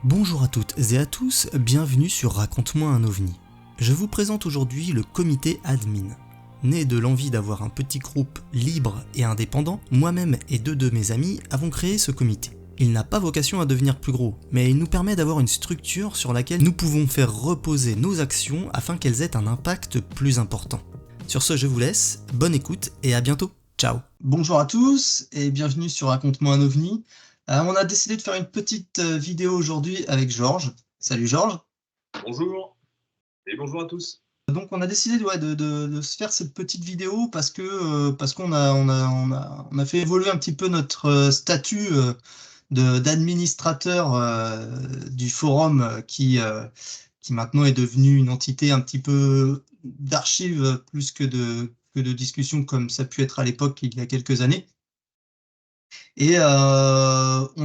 Bonjour à toutes et à tous, bienvenue sur Raconte-moi un ovni. Je vous présente aujourd'hui le comité admin. Né de l'envie d'avoir un petit groupe libre et indépendant, moi-même et deux de mes amis avons créé ce comité. Il n'a pas vocation à devenir plus gros, mais il nous permet d'avoir une structure sur laquelle nous pouvons faire reposer nos actions afin qu'elles aient un impact plus important. Sur ce, je vous laisse, bonne écoute et à bientôt. Ciao. Bonjour à tous et bienvenue sur Raconte-moi un ovni. On a décidé de faire une petite vidéo aujourd'hui avec Georges. Salut Georges. Bonjour et bonjour à tous. Donc on a décidé de se faire cette petite vidéo parce qu'on a fait évoluer un petit peu notre statut d'administrateur du forum qui maintenant est devenu une entité un petit peu d'archives plus que de discussion comme ça a pu être à l'époque il y a quelques années. Et on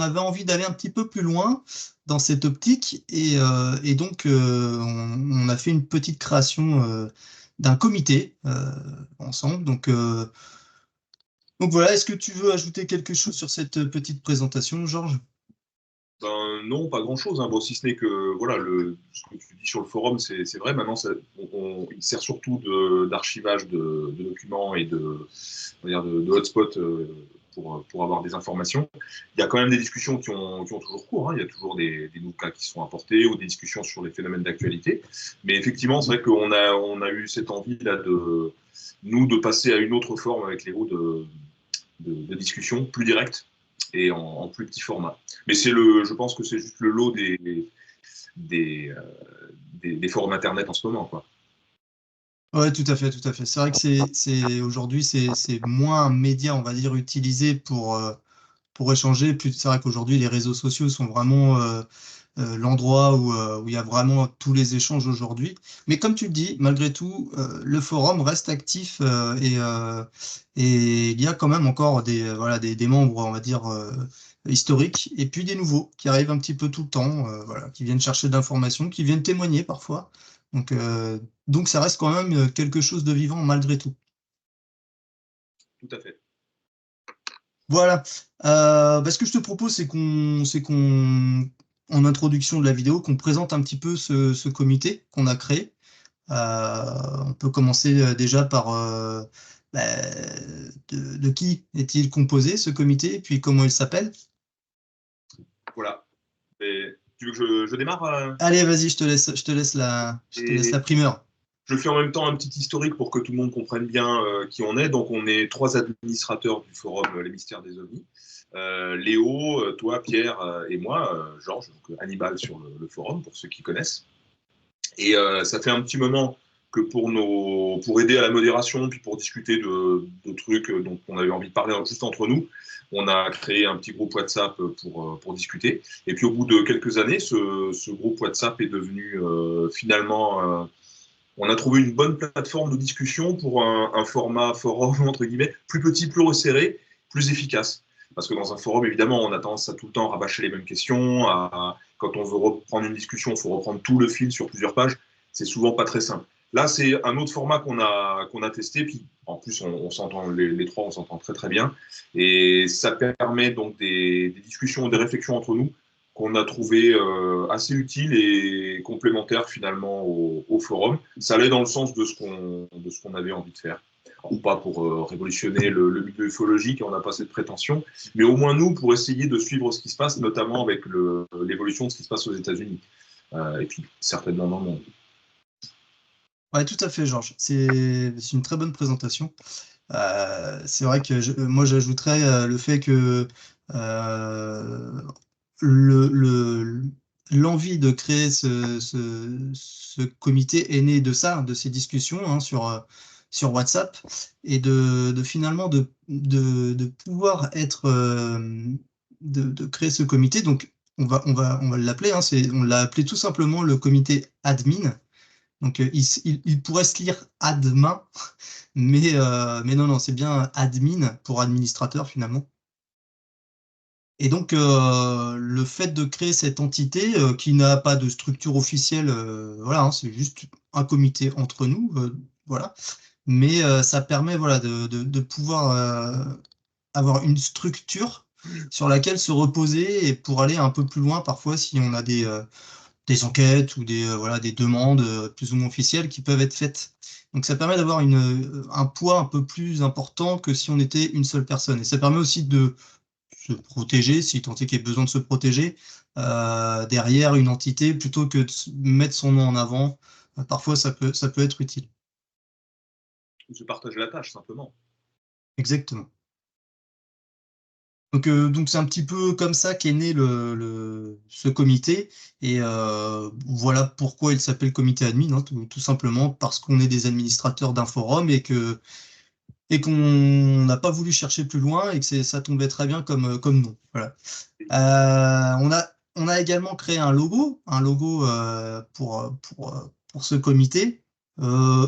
avait envie d'aller un petit peu plus loin dans cette optique et donc on a fait une petite création d'un comité ensemble. Donc voilà, est-ce que tu veux ajouter quelque chose sur cette petite présentation, Georges? Ben non, pas grand-chose, hein. Bon, si ce n'est que voilà, ce que tu dis sur le forum, c'est vrai. Maintenant, il sert surtout d'archivage de documents et on va dire de hotspot pour avoir des informations. Il y a quand même des discussions qui ont toujours cours, hein. Il y a toujours des nouveaux cas qui sont apportés ou des discussions sur les phénomènes d'actualité. Mais effectivement, c'est vrai qu'on a eu cette envie-là de passer à une autre forme avec les roues de discussion plus directe et en plus petit format. Mais je pense que c'est juste le lot des forums internet en ce moment, quoi. Ouais, tout à fait, tout à fait. C'est vrai que aujourd'hui, c'est moins un média, on va dire, utilisé pour échanger. C'est vrai qu'aujourd'hui, les réseaux sociaux sont vraiment l'endroit où il y a vraiment tous les échanges aujourd'hui. Mais comme tu le dis, malgré tout, le forum reste actif et il y a quand même encore des membres, on va dire, historiques et puis des nouveaux qui arrivent un petit peu tout le temps, voilà, qui viennent chercher de l'information, qui viennent témoigner parfois. Donc, euh, donc ça reste quand même quelque chose de vivant malgré tout. Tout à fait. Voilà. Ce que je te propose, en introduction de la vidéo, qu'on présente un petit peu ce comité qu'on a créé. On peut commencer déjà par bah, de qui est-il composé, ce comité, et puis comment il s'appelle? Voilà. Et tu veux que je démarre Allez, vas-y, je te laisse et la primeur. je fais en même temps un petit historique pour que tout le monde comprenne bien qui on est. Donc, on est 3 administrateurs du forum Les Mystères des OVNI. Léo, toi, Pierre et moi, Georges, donc Hannibal sur le forum, pour ceux qui connaissent. Et ça fait un petit moment que pour aider à la modération, puis pour discuter de trucs dont on avait envie de parler juste entre nous, on a créé un petit groupe WhatsApp pour discuter. Et puis au bout de quelques années, ce groupe WhatsApp est devenu finalement, on a trouvé une bonne plateforme de discussion pour un format forum, entre guillemets, plus petit, plus resserré, plus efficace. Parce que dans un forum, évidemment, on a tendance à tout le temps rabâcher les mêmes questions. Quand on veut reprendre une discussion, il faut reprendre tout le fil sur plusieurs pages. C'est souvent pas très simple. Là, c'est un autre format qu'on a testé. Puis, en plus, on s'entend, les trois, on s'entend très, très bien. Et ça permet donc des discussions, des réflexions entre nous qu'on a trouvé assez utile et complémentaire finalement au forum. Ça allait dans le sens de ce qu'on avait envie de faire. Ou pas pour révolutionner le milieu ufologique, on n'a pas cette prétention, mais au moins nous, pour essayer de suivre ce qui se passe, notamment avec l'évolution de ce qui se passe aux États-Unis, et puis certainement dans le monde. Ouais, tout à fait, Georges. C'est une très bonne présentation. C'est vrai que moi, j'ajouterais le fait que euh, le, le- l'envie de créer ce comité est née de ça, de ces discussions hein, sur WhatsApp, et de finalement de pouvoir de créer ce comité. Donc, on va l'appeler, hein, on l'a appelé tout simplement le comité admin. Donc, il pourrait se lire admin, mais non, non, c'est bien admin pour administrateur finalement. Et donc, le fait de créer cette entité qui n'a pas de structure officielle, voilà, hein, c'est juste un comité entre nous, voilà. Mais ça permet, voilà, de pouvoir avoir une structure sur laquelle se reposer et pour aller un peu plus loin parfois si on a des enquêtes ou voilà, des demandes plus ou moins officielles qui peuvent être faites. Donc ça permet d'avoir un poids un peu plus important que si on était une seule personne. Et ça permet aussi de se protéger, si tant est qu'il y ait besoin de se protéger, derrière une entité plutôt que de mettre son nom en avant. Parfois, ça peut être utile. Je partage la tâche, simplement. Exactement. Donc c'est un petit peu comme ça qu'est né ce comité. Et voilà pourquoi il s'appelle comité admin, hein, tout simplement parce qu'on est des administrateurs d'un forum et qu'on n'a pas voulu chercher plus loin et que ça tombait très bien comme nom. Voilà. On a également créé un logo pour ce comité. Euh,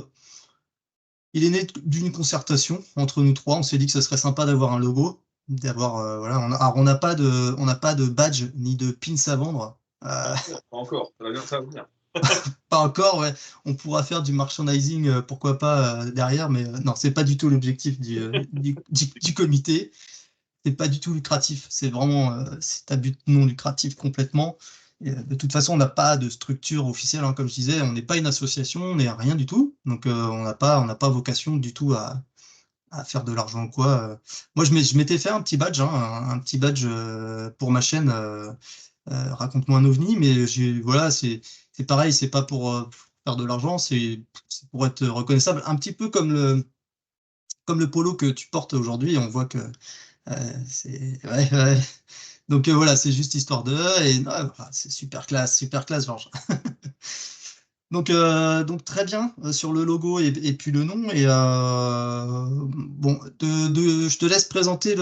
il est né d'une concertation entre nous trois. On s'est dit que ce serait sympa d'avoir un logo, voilà. On n'a pas de badge ni de pins à vendre. Pas encore. Ça va venir. Pas encore, ouais. On pourra faire du merchandising, pourquoi pas derrière, mais non, c'est pas du tout l'objectif du comité. C'est pas du tout lucratif. C'est vraiment, c'est à but non lucratif complètement. Et, de toute façon, on n'a pas de structure officielle, hein, comme je disais, on n'est pas une association, on n'est rien du tout. Donc, on n'a pas vocation du tout à faire de l'argent ou quoi. Moi, je m'étais fait un petit badge, hein, un petit badge pour ma chaîne Raconte-moi un ovni, mais voilà, c'est pareil, c'est pas pour faire de l'argent, c'est pour être reconnaissable, un petit peu comme le polo que tu portes aujourd'hui. On voit que c'est ouais, ouais. Donc voilà, c'est juste histoire de et non, voilà, c'est super classe, Georges. Donc très bien sur le logo et puis le nom. Et bon, je te laisse présenter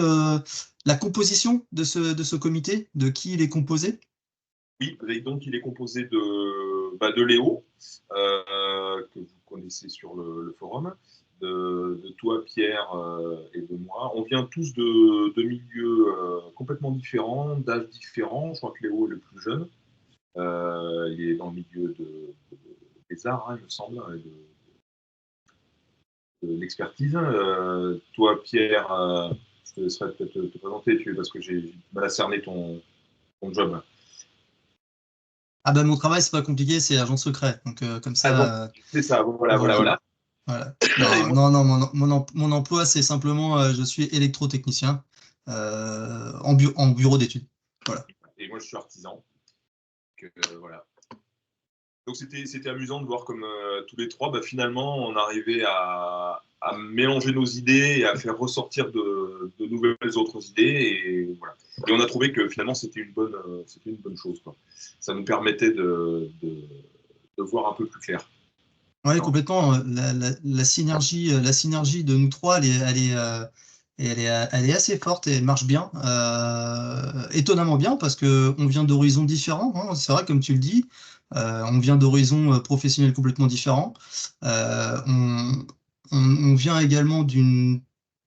la composition de ce comité, de qui il est composé. Oui, et donc il est composé de Léo, que vous connaissez sur le forum, de toi, Pierre, et de moi. On vient tous de milieux complètement différents, d'âges différents. Je crois que Léo est le plus jeune. Il est dans le milieu des arts, hein, il me semble, de l'expertise. Toi, Pierre, je te laisserai peut-être te présenter parce que j'ai du mal à cerner ton job. Ah ben mon travail, c'est pas compliqué, c'est agent secret. Donc comme Ah bon, ça, c'est ça, voilà, voilà, voilà. voilà. Voilà. Et Non, moi, non, non, mon emploi, c'est simplement, je suis électrotechnicien en bureau d'études. Voilà. je suis artisan. Voilà. Donc c'était amusant de voir comme tous les trois, bah, finalement, on arrivait à mélanger nos idées et à faire ressortir de nouvelles autres idées. Et, voilà. Et on a trouvé que finalement, c'était une bonne chose, quoi. Ça nous permettait de voir un peu plus clair. Ouais, Non. complètement. La synergie de nous trois, elle est assez forte et elle marche bien. Étonnamment bien parce que on vient d'horizons différents, hein. C'est vrai, comme tu le dis, on vient d'horizons professionnels complètement différents. Euh, on, on vient également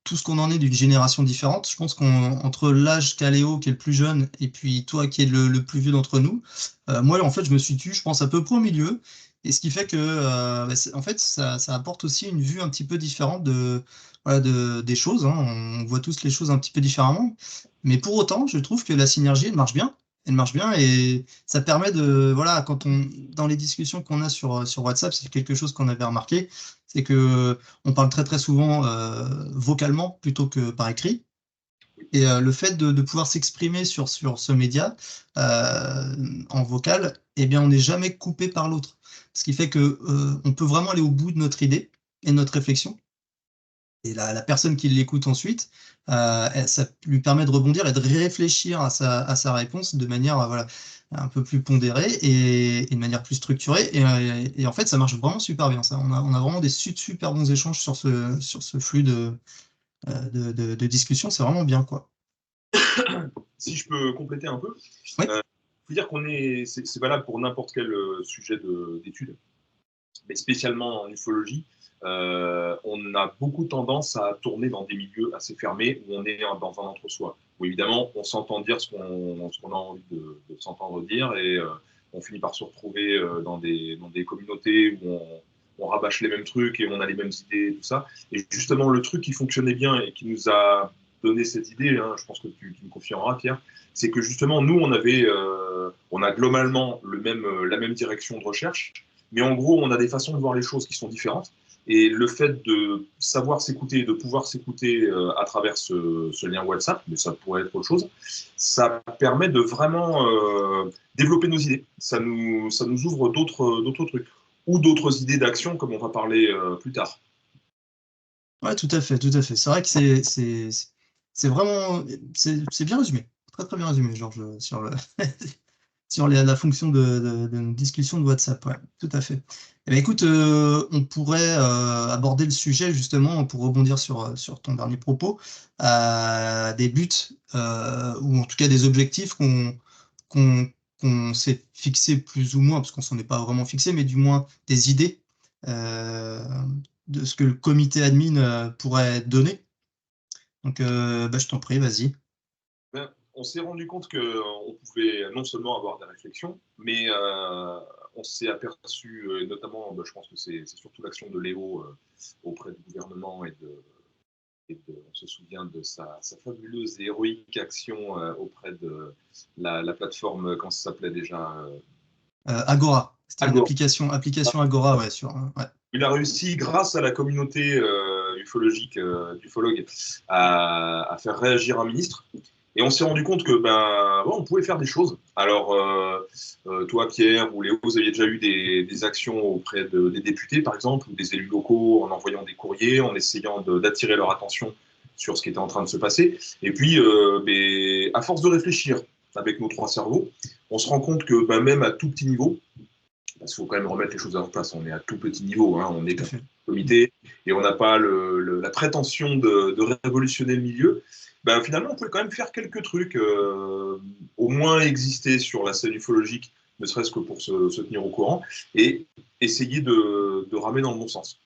tout ce qu'on en est d'une génération différente. Je pense qu'entre l'âge qu'a Léo, qui est le plus jeune, et puis toi, qui est le plus vieux d'entre nous, moi, en fait, je me situe, je pense, à peu près au milieu. Et ce qui fait que, en fait, ça apporte aussi une vue un petit peu différente voilà, des choses, hein. On voit tous les choses un petit peu différemment. Mais pour autant, je trouve que la synergie, elle marche bien. Elle marche bien et ça permet voilà, dans les discussions qu'on a sur WhatsApp, c'est quelque chose qu'on avait remarqué, c'est que on parle très très souvent vocalement plutôt que par écrit. Et le fait de pouvoir s'exprimer sur ce média en vocal, eh bien, on n'est jamais coupé par l'autre. Ce qui fait que on peut vraiment aller au bout de notre idée et de notre réflexion. Et la personne qui l'écoute ensuite, ça lui permet de rebondir et de réfléchir à sa réponse de manière voilà, un peu plus pondérée et de manière plus structurée. Et en fait, ça marche vraiment super bien. Ça. On a vraiment des super bons échanges sur ce flux de discussion. C'est vraiment bien, quoi. Si je peux compléter un peu, Oui. faut dire c'est valable pour n'importe quel sujet d'étude, mais spécialement en ufologie. On a beaucoup tendance à tourner dans des milieux assez fermés où on est dans un entre-soi. Où évidemment, on s'entend dire ce qu'on a envie de s'entendre dire et on finit par se retrouver dans des communautés où on rabâche les mêmes trucs et on a les mêmes idées et tout ça. Et justement, le truc qui fonctionnait bien et qui nous a donné cette idée, hein, je pense que tu me confirmeras, Pierre, c'est que justement, nous, on a globalement la même direction de recherche, mais en gros, on a des façons de voir les choses qui sont différentes. Et le fait de savoir s'écouter, de pouvoir s'écouter à travers ce lien WhatsApp, mais ça pourrait être autre chose, ça permet de vraiment développer nos idées. Ça nous ouvre d'autres trucs ou d'autres idées d'action, comme on va parler plus tard. Ouais, tout à fait, tout à fait. C'est vrai que c'est vraiment c'est bien résumé, très très bien résumé, Georges, sur le sur la fonction de discussion de WhatsApp. Ouais, tout à fait. Eh bien, écoute, on pourrait aborder le sujet justement pour rebondir sur ton dernier propos, des buts ou en tout cas des objectifs qu'on qu'on s'est fixé plus ou moins, parce qu'on s'en est pas vraiment fixé, mais du moins des idées euh, de ce que le comité admin pourrait donner. Donc, bah, je t'en prie, vas-y. Ben, on s'est rendu compte qu'on pouvait non seulement avoir des réflexions, mais on s'est aperçu, notamment, ben, je pense que c'est surtout l'action de Léo auprès du gouvernement on se souvient de sa fabuleuse et héroïque action auprès de la plateforme, comment ça s'appelait déjà Agora. C'était une Agora. application Agora, ouais, ouais. Il a réussi, grâce à la communauté ufologique, d'ufologues, à faire réagir un ministre. Et on s'est rendu compte que ben, bon, on pouvait faire des choses. Alors, toi, Pierre ou Léo, vous aviez déjà eu des actions auprès des députés, par exemple, ou des élus locaux, en envoyant des courriers, en essayant d'attirer leur attention sur ce qui était en train de se passer. Et puis, ben, à force de réfléchir avec nos trois cerveaux, on se rend compte que ben, même à tout petit niveau, parce qu'il faut quand même remettre les choses à leur place. On est à tout petit niveau, hein, on est Tout à qu'un fait. comité et on n'a pas la prétention de révolutionner le milieu. Ben, finalement, on pouvait quand même faire quelques trucs, au moins exister sur la scène ufologique, ne serait-ce que pour se tenir au courant, et essayer de ramer dans le bon sens,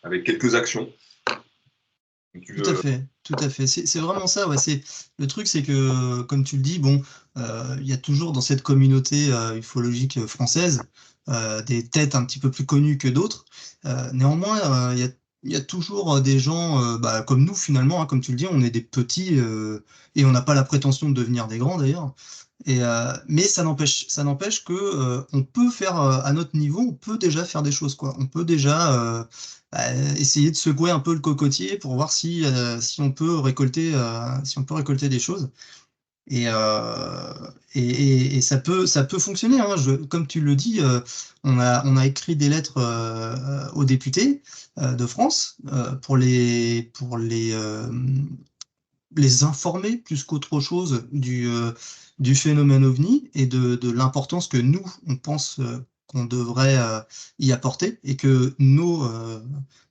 avec quelques actions. Donc, tu Tout à veux... fait, tout à fait. C'est vraiment ça. Ouais. Le truc, c'est que, comme tu le dis, bon, il y a toujours dans cette communauté ufologique française des têtes un petit peu plus connues que d'autres. Néanmoins, il y a toujours des gens bah, comme nous finalement, hein, comme tu le dis, on est des petits et on n'a pas la prétention de devenir des grands d'ailleurs. Mais ça n'empêche que on peut faire à notre niveau, on peut déjà faire des choses quoi. On peut déjà essayer de secouer un peu le cocotier pour voir si on peut récolter des choses. Et ça peut fonctionner, hein. Comme tu le dis, on a écrit des lettres aux députés de France pour les informer plus qu'autre chose du phénomène OVNI et de l'importance que nous, on pense qu'on devrait y apporter et que nos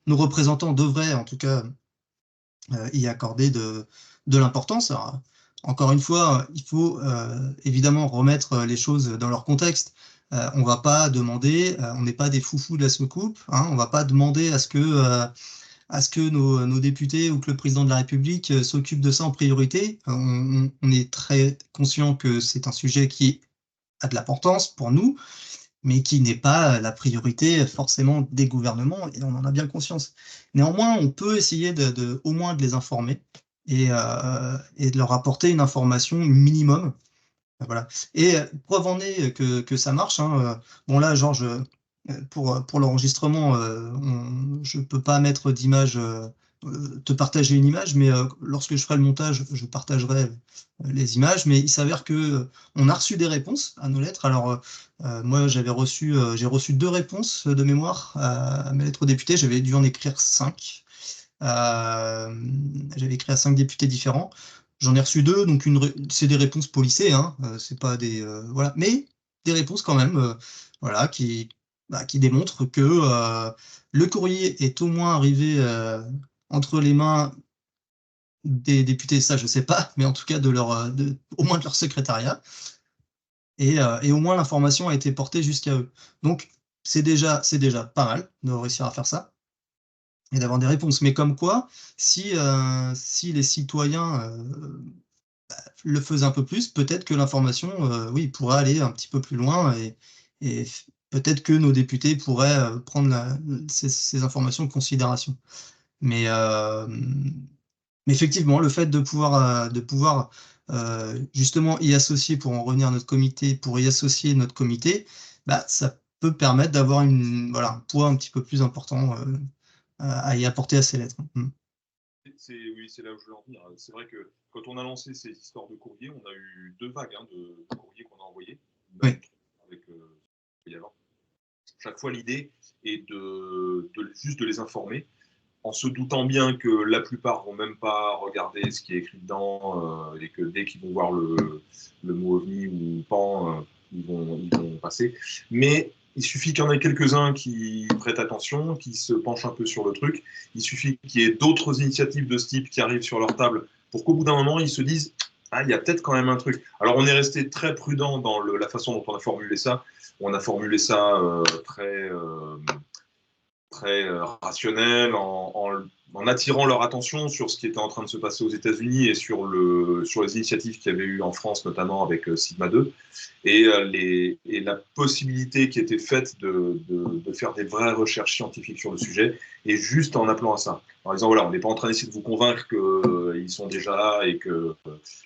représentants devraient en tout cas y accorder de l'importance. Alors, encore une fois, il faut évidemment remettre les choses dans leur contexte. On va pas demander, on n'est pas des foufous de la soucoupe, hein, on va pas demander à ce que nos députés ou que le président de la République s'occupe de ça en priorité. On est très conscient que c'est un sujet qui a de l'importance pour nous, mais qui n'est pas la priorité forcément des gouvernements, et on en a bien conscience. Néanmoins, on peut essayer au moins de les informer et de leur apporter une information minimum. Voilà. Et preuve en est que ça marche, hein. Bon là, Georges, pour l'enregistrement, je ne peux pas mettre d'image, te partager une image, mais lorsque je ferai le montage, je partagerai les images. Mais il s'avère que on a reçu des réponses à nos lettres. Alors moi, j'ai reçu 2 réponses de mémoire à mes lettres aux députés. J'avais dû en écrire 5. J'avais écrit à 5 députés différents. J'en ai reçu 2, donc c'est des réponses policées, hein, c'est pas des voilà, mais des réponses quand même, voilà, qui démontrent que le courrier est au moins arrivé entre les mains des députés, ça je sais pas, mais en tout cas au moins de leur secrétariat, et au moins l'information a été portée jusqu'à eux. Donc c'est déjà pas mal de réussir à faire ça et d'avoir des réponses. Mais comme quoi, si les citoyens le faisaient un peu plus, peut-être que l'information, oui, pourrait aller un petit peu plus loin et peut-être que nos députés pourraient prendre ces informations en considération. Mais Mais effectivement, le fait de pouvoir justement y associer, pour en revenir à notre comité, pour y associer notre comité, bah, ça peut permettre d'avoir voilà, un poids un petit peu plus important à y apporter à ces lettres. Mm. Oui, c'est là où je veux en venir. C'est vrai que quand on a lancé ces histoires de courrier, on a eu 2 vagues de courriers qu'on a envoyés, même Oui, avec avant. Chaque fois, l'idée est juste de les informer, en se doutant bien que la plupart vont même pas regarder ce qui est écrit dedans et que dès qu'ils vont voir le mot ovni ou pan, ils vont passer. Mais il suffit qu'il y en ait quelques-uns qui prêtent attention, qui se penchent un peu sur le truc. Il suffit qu'il y ait d'autres initiatives de ce type qui arrivent sur leur table pour qu'au bout d'un moment, ils se disent ah, il y a peut-être quand même un truc. Alors, on est resté très prudent dans la façon dont on a formulé ça. On a formulé ça très rationnel, en attirant leur attention sur ce qui était en train de se passer aux États-Unis et sur les initiatives qu'il y avait eu en France, notamment avec Sigma 2, et la possibilité qui était faite de faire des vraies recherches scientifiques sur le sujet, et juste en appelant à ça. En disant, voilà, on n'est pas en train d'essayer de vous convaincre qu'ils sont déjà là et que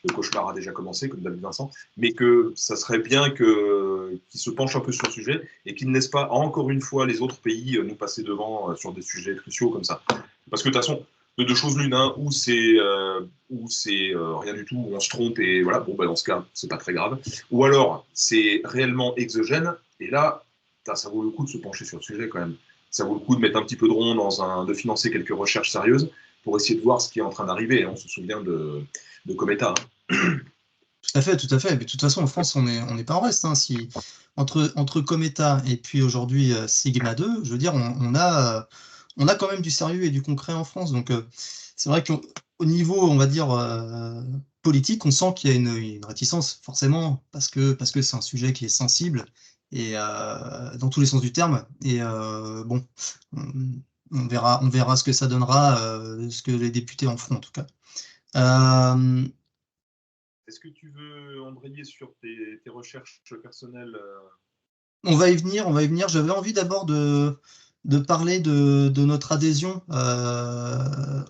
le cauchemar a déjà commencé, comme David Vincent, mais que ça serait bien qu'ils se penchent un peu sur le sujet et qu'ils ne laissent pas, encore une fois, les autres pays nous passer devant sur des sujets cruciaux comme ça. Parce que de toute façon, de deux choses l'une, hein, ou c'est rien du tout, où on se trompe et voilà, bon, bah, dans ce cas, c'est pas très grave. Ou alors, c'est réellement exogène, et là, ça vaut le coup de se pencher sur le sujet quand même. Ça vaut le coup de mettre un petit peu de rond de financer quelques recherches sérieuses pour essayer de voir ce qui est en train d'arriver. On se souvient de Cometa. Hein. tout à fait, tout à fait. Mais de toute façon, en France, on n'est pas en reste. Hein. Si, entre Cometa et puis aujourd'hui Sigma 2, je veux dire, on a quand même du sérieux et du concret en France. Donc, c'est vrai qu'au niveau, on va dire, politique, on sent qu'il y a une réticence, forcément, parce que c'est un sujet qui est sensible, et dans tous les sens du terme. Et bon, on, on verra ce que ça donnera, ce que les députés en feront, en tout cas. Euh, Est-ce que tu veux embrayer sur tes recherches personnelles On va y venir, on va y venir. J'avais envie d'abord de parler de notre adhésion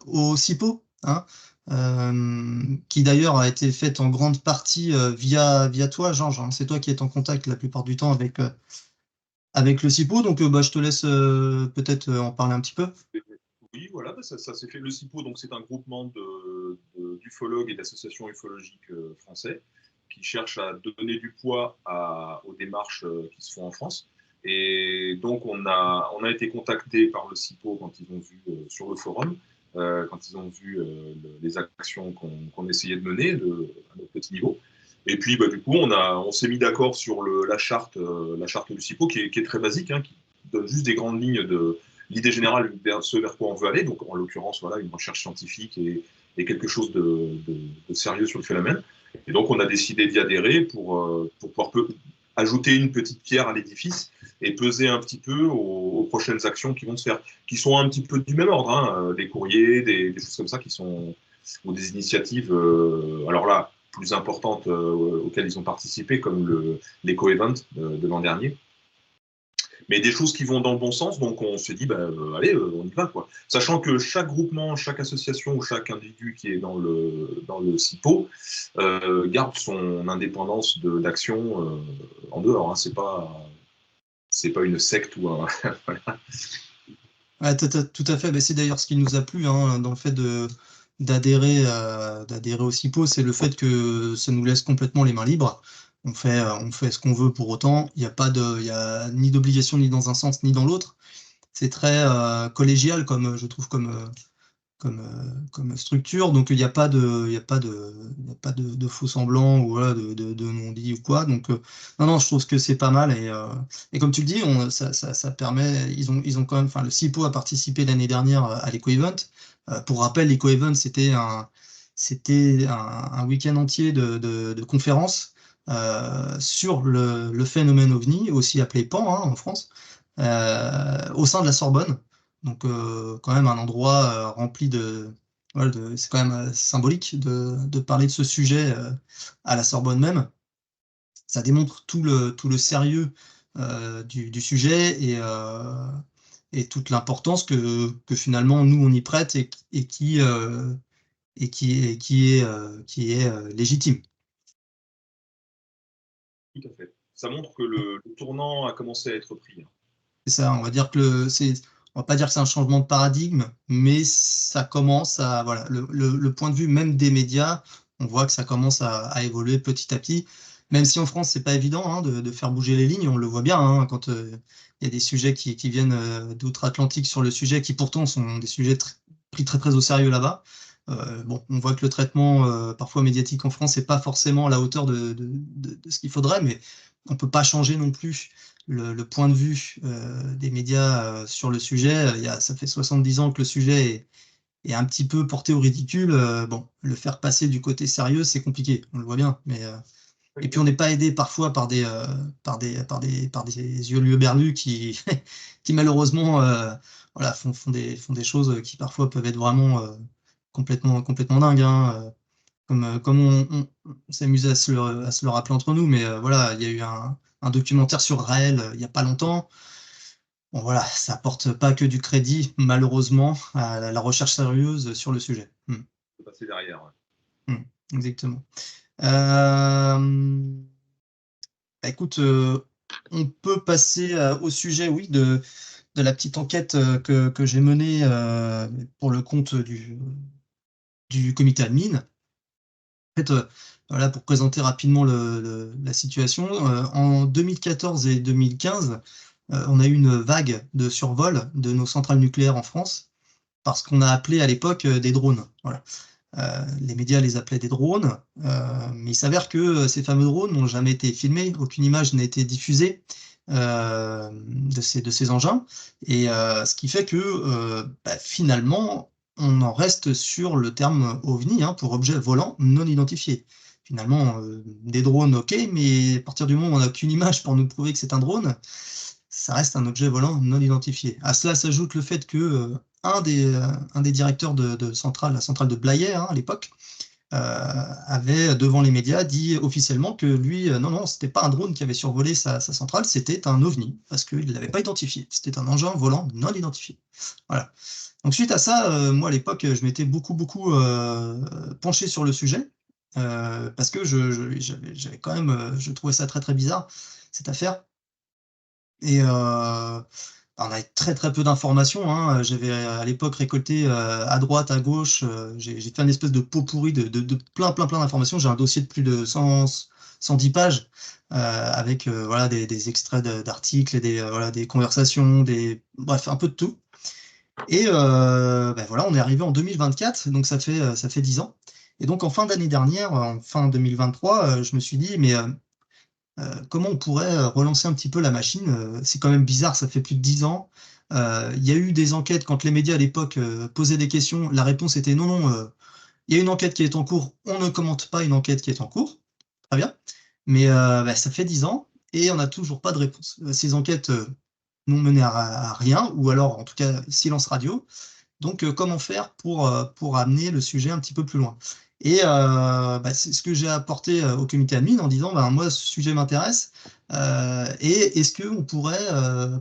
au CIPO, hein, qui d'ailleurs a été faite en grande partie via toi, Georges. Hein. C'est toi qui es en contact la plupart du temps avec le CIPO, donc bah, je te laisse peut-être en parler un petit peu. Oui, voilà, bah, ça s'est fait. Le CIPO, donc c'est un groupement d'ufologues et d'associations ufologiques français qui cherchent à donner du poids aux démarches qui se font en France. Et donc on a été contacté par le CIPO quand ils ont vu sur le forum, quand ils ont vu les actions qu'on essayait de mener à notre petit niveau. Et puis bah, du coup on s'est mis d'accord sur la charte du CIPO qui est très basique, hein, qui donne juste des grandes lignes de l'idée générale, ce vers quoi on veut aller, donc en l'occurrence, voilà, une recherche scientifique et quelque chose de sérieux sur le phénomène. Et donc, on a décidé d'y adhérer pour pouvoir ajouter une petite pierre à l'édifice et peser un petit peu aux prochaines actions qui vont se faire, qui sont un petit peu du même ordre, hein, des courriers, des choses comme ça, ou des initiatives, alors là, plus importantes auxquelles ils ont participé, comme l'Eco-Event de l'an dernier, mais des choses qui vont dans le bon sens. Donc on s'est dit, bah, allez, on y va, quoi. Sachant que chaque groupement, chaque association ou chaque individu qui est dans le CIPO garde son indépendance d'action en dehors. Hein. C'est pas une secte ou un. Voilà. Ouais, tout à fait. Ben, c'est d'ailleurs ce qui nous a plu hein, dans le fait d'adhérer au CIPO, c'est le fait que ça nous laisse complètement les mains libres. On fait ce qu'on veut pour autant. Il y a ni d'obligation ni dans un sens ni dans l'autre. C'est très collégial comme je trouve comme structure. Donc il y a pas de faux semblants ou voilà, de non-dit ou quoi. Donc non, non, je trouve que c'est pas mal. Et comme tu le dis, ça permet. Ils ont quand même. Enfin, le CIPO a participé l'année dernière à l'Eco-Event. Pour rappel, l'Eco-Event, c'était un week-end entier de conférences sur le phénomène OVNI, aussi appelé PAN hein, en France, au sein de la Sorbonne. Donc, quand même un endroit rempli voilà, c'est quand même symbolique de parler de ce sujet à la Sorbonne même. Ça démontre tout le sérieux du sujet et toute l'importance que finalement nous on y prête et et qui est légitime. Tout à fait. Ça montre que le tournant a commencé à être pris. C'est ça, on va dire que on va pas dire que c'est un changement de paradigme, mais ça commence à, voilà, le point de vue même des médias, on voit que ça commence à évoluer petit à petit. Même si en France, c'est pas évident hein, de faire bouger les lignes, on le voit bien hein, quand il y a des sujets qui viennent d'outre-Atlantique sur le sujet, qui pourtant sont des sujets pris très très au sérieux là-bas. Bon, on voit que le traitement parfois médiatique en France n'est pas forcément à la hauteur de ce qu'il faudrait, mais on peut pas changer non plus le point de vue des médias sur le sujet. Ça fait 70 ans que le sujet est un petit peu porté au ridicule. Bon, le faire passer du côté sérieux, c'est compliqué, on le voit bien. Et puis on n'est pas aidé parfois par des yeux berlus qui, qui malheureusement voilà, font des choses qui parfois peuvent être vraiment complètement dingues. Hein. Comme on s'amuse à se le rappeler entre nous, mais voilà, il y a eu un documentaire sur Raël il n'y a pas longtemps. Bon voilà, ça apporte pas que du crédit, malheureusement, à la recherche sérieuse sur le sujet. Passer derrière. Exactement. Euh, Bah, écoute, on peut passer au sujet, oui, de la petite enquête que j'ai menée pour le compte du comité admin. En fait, voilà, pour présenter rapidement la situation, en 2014 et 2015, on a eu une vague de survol de nos centrales nucléaires en France, parce qu'on a appelé à l'époque des drones. Voilà. Les médias les appelaient des drones, mais il s'avère que ces fameux drones n'ont jamais été filmés, aucune image n'a été diffusée de ces engins, et ce qui fait que finalement, on en reste sur le terme OVNI hein, pour objet volant non identifié. Finalement, des drones, ok, mais à partir du moment où on n'a qu'une image pour nous prouver que c'est un drone, ça reste un objet volant non identifié. À cela s'ajoute le fait que un des directeurs de centrale, la centrale de Blayais hein, à l'époque, avait devant les médias dit officiellement que lui, non, non, c'était pas un drone qui avait survolé sa centrale, c'était un OVNI, parce qu'il ne l'avait pas identifié. C'était un engin volant non identifié. Voilà. Donc suite à ça, moi à l'époque, je m'étais beaucoup penché sur le sujet, parce que j'avais quand même, je trouvais ça très très bizarre, cette affaire. Et on avait très très peu d'informations. Hein. J'avais à l'époque récolté à droite, à gauche, j'ai fait une espèce de pot pourri de plein d'informations. J'ai un dossier de plus de 110 pages avec voilà, des extraits d'articles, et voilà, des conversations, bref, un peu de tout. Et voilà, on est arrivé en 2024, donc ça fait 10 ans. Et donc en fin d'année dernière, en fin 2023, je me suis dit, mais comment on pourrait relancer un petit peu la machine? C'est quand même bizarre, ça fait plus de 10 ans. Il y a eu des enquêtes quand les médias à l'époque posaient des questions. La réponse était non, non, il y a une enquête qui est en cours, on ne commente pas une enquête qui est en cours. Très bien. Mais ça fait 10 ans et on n'a toujours pas de réponse. Ces enquêtes n'ont mené à rien, ou alors en tout cas silence radio. Donc, comment faire pour amener le sujet un petit peu plus loin? Et c'est ce que j'ai apporté au comité admin en disant, moi, ce sujet m'intéresse, et est-ce qu'on pourrait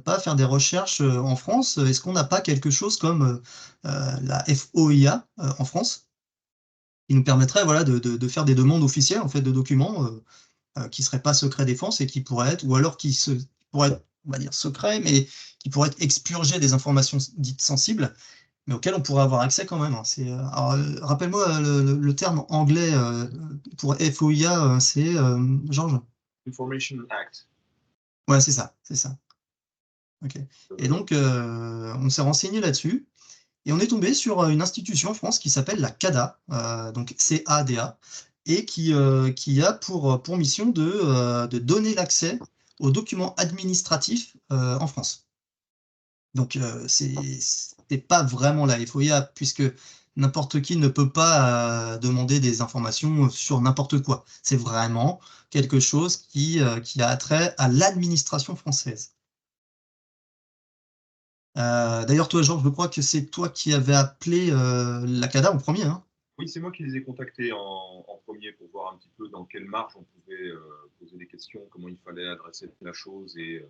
pas faire des recherches en France? Est-ce qu'on n'a pas quelque chose comme la FOIA en France, qui nous permettrait voilà, de faire des demandes officielles en fait, de documents qui ne seraient pas secret défense et qui pourraient être, ou alors pourraient être, on va dire, secrets, mais qui pourraient être expurgés des informations dites sensibles, mais auquel on pourrait avoir accès quand même. Hein. Alors, rappelle-moi le terme anglais pour FOIA, c'est Georges? Information Act. Ouais, c'est ça, c'est ça. Ok. Et donc, on s'est renseigné là-dessus et on est tombé sur une institution en France qui s'appelle la CADA, donc CADA, et qui a pour mission de donner l'accès aux documents administratifs en France. Donc, c'est pas vraiment la FOIA, puisque n'importe qui ne peut pas demander des informations sur n'importe quoi. C'est vraiment quelque chose qui a attrait à l'administration française. D'ailleurs, toi, Georges, je crois que c'est toi qui avais appelé la CADA en premier, hein? Oui, c'est moi qui les ai contactés en premier pour voir un petit peu dans quelle marge on pouvait poser des questions, comment il fallait adresser la chose et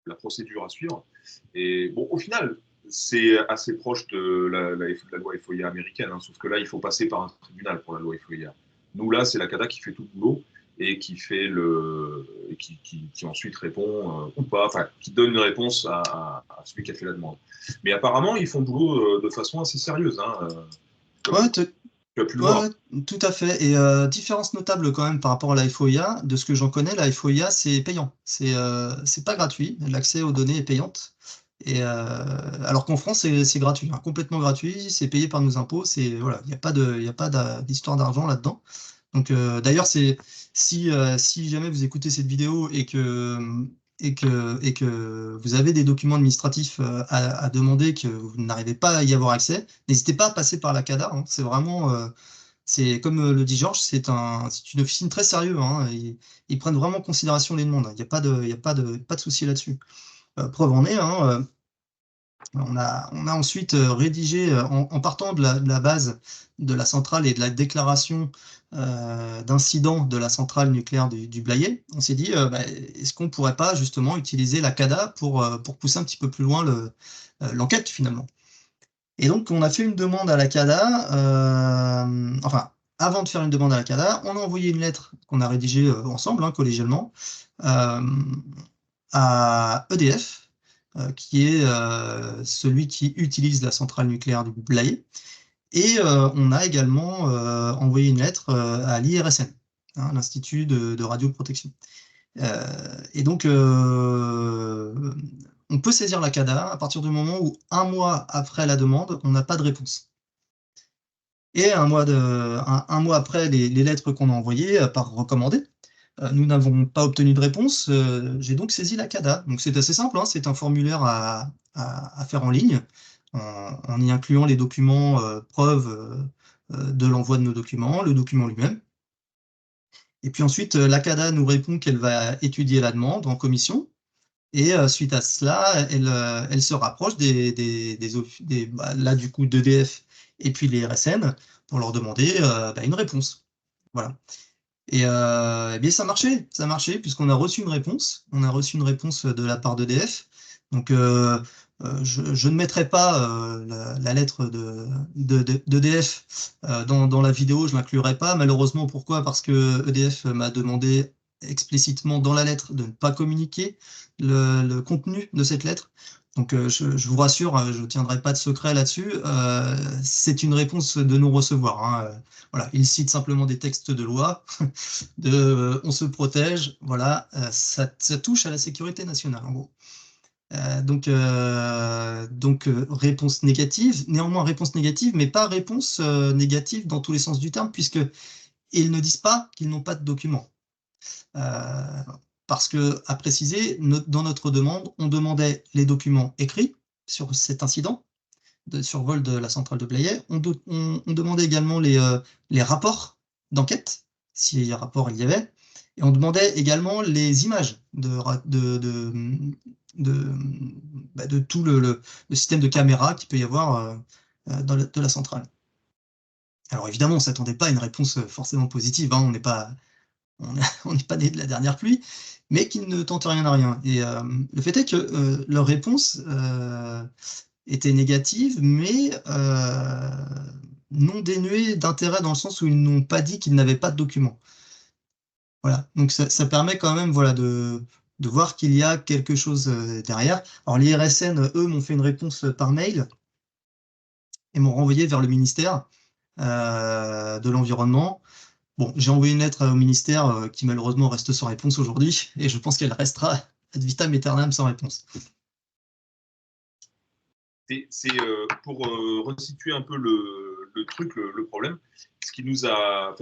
la procédure à suivre. Et bon, au final, c'est assez proche de la loi FOIA américaine, hein, sauf que là, il faut passer par un tribunal pour la loi FOIA. Nous, là, c'est la CADA qui fait tout le boulot et qui fait qui ensuite répond ou pas, enfin, qui donne une réponse à celui qui a fait la demande. Mais apparemment, ils font le boulot de façon assez sérieuse, hein, Ouais, comme tu as pu le ouais, voir. ouais, tout à fait. Et différence notable quand même par rapport à la FOIA, de ce que j'en connais, la FOIA c'est payant. C'est pas gratuit. L'accès aux données est payante. Et alors qu'en France c'est gratuit, hein, complètement gratuit. C'est payé par nos impôts. C'est voilà, il y a pas d'histoire d'argent là-dedans. Donc d'ailleurs si jamais vous écoutez cette vidéo et que vous avez des documents administratifs à demander que vous n'arrivez pas à y avoir accès, n'hésitez pas à passer par la CADA, hein. C'est vraiment, c'est comme le dit Georges, c'est une officine très sérieuse, hein. Ils prennent vraiment en considération les demandes. Il n'y a pas de souci là-dessus. Preuve en est, hein, on a ensuite rédigé, en partant de la base de la centrale et de la déclaration d'incident de la centrale nucléaire du Blayais, on s'est dit, bah, est-ce qu'on ne pourrait pas justement utiliser la CADA pour pousser un petit peu plus loin l'enquête finalement. Et donc on a fait une demande à la CADA, enfin avant de faire une demande à la CADA, on a envoyé une lettre qu'on a rédigée ensemble, hein, collégialement, euh, à EDF, qui est celui qui utilise la centrale nucléaire du Blayais. Et on a également envoyé une lettre à l'IRSN, hein, l'Institut de radioprotection. Et donc, on peut saisir la CADA à partir du moment où, un mois après la demande, on n'a pas de réponse. Et un mois après les lettres qu'on a envoyées par recommandé, nous n'avons pas obtenu de réponse, j'ai donc saisi la CADA. Donc c'est assez simple, hein, c'est un formulaire à faire en ligne, en y incluant les documents preuves de l'envoi de nos documents, le document lui-même. Et puis ensuite, la CADA nous répond qu'elle va étudier la demande en commission. Et suite à cela, elle se rapproche là du coup d'EDF et puis les RSN pour leur demander bah, une réponse. Voilà. Et, eh bien ça marchait puisqu'on a reçu une réponse. On a reçu une réponse de la part d'EDF. Donc je ne mettrai pas la lettre d'EDF dans la vidéo, je l'inclurai pas. Malheureusement, pourquoi? Parce que EDF m'a demandé explicitement dans la lettre de ne pas communiquer le contenu de cette lettre. Donc je vous rassure, je ne tiendrai pas de secret là-dessus. C'est une réponse de non-recevoir, hein. Voilà, il cite simplement des textes de loi, on se protège, voilà, ça touche à la sécurité nationale en gros. Réponse négative, néanmoins réponse négative, mais pas réponse négative dans tous les sens du terme, puisque ils ne disent pas qu'ils n'ont pas de documents. Parce que, à préciser, dans notre demande, on demandait les documents écrits sur cet incident de survol de la centrale de Blayais. On demandait également les rapports d'enquête, si rapport il y avait, et on demandait également les images de tout le système de caméra qu'il peut y avoir de la centrale. Alors évidemment, on ne s'attendait pas à une réponse forcément positive, hein, on n'est pas né de la dernière pluie, mais qu'ils ne tentent rien à rien. Et le fait est que leur réponse était négative, mais non dénuée d'intérêt dans le sens où ils n'ont pas dit qu'ils n'avaient pas de documents. Voilà, donc ça permet quand même voilà, de voir qu'il y a quelque chose derrière. Alors les RSN, eux, m'ont fait une réponse par mail et m'ont renvoyé vers le ministère de l'Environnement. Bon, j'ai envoyé une lettre au ministère qui malheureusement reste sans réponse aujourd'hui, et je pense qu'elle restera ad vitam aeternam sans réponse. C'est pour resituer un peu le truc, le problème, ce qui nous a,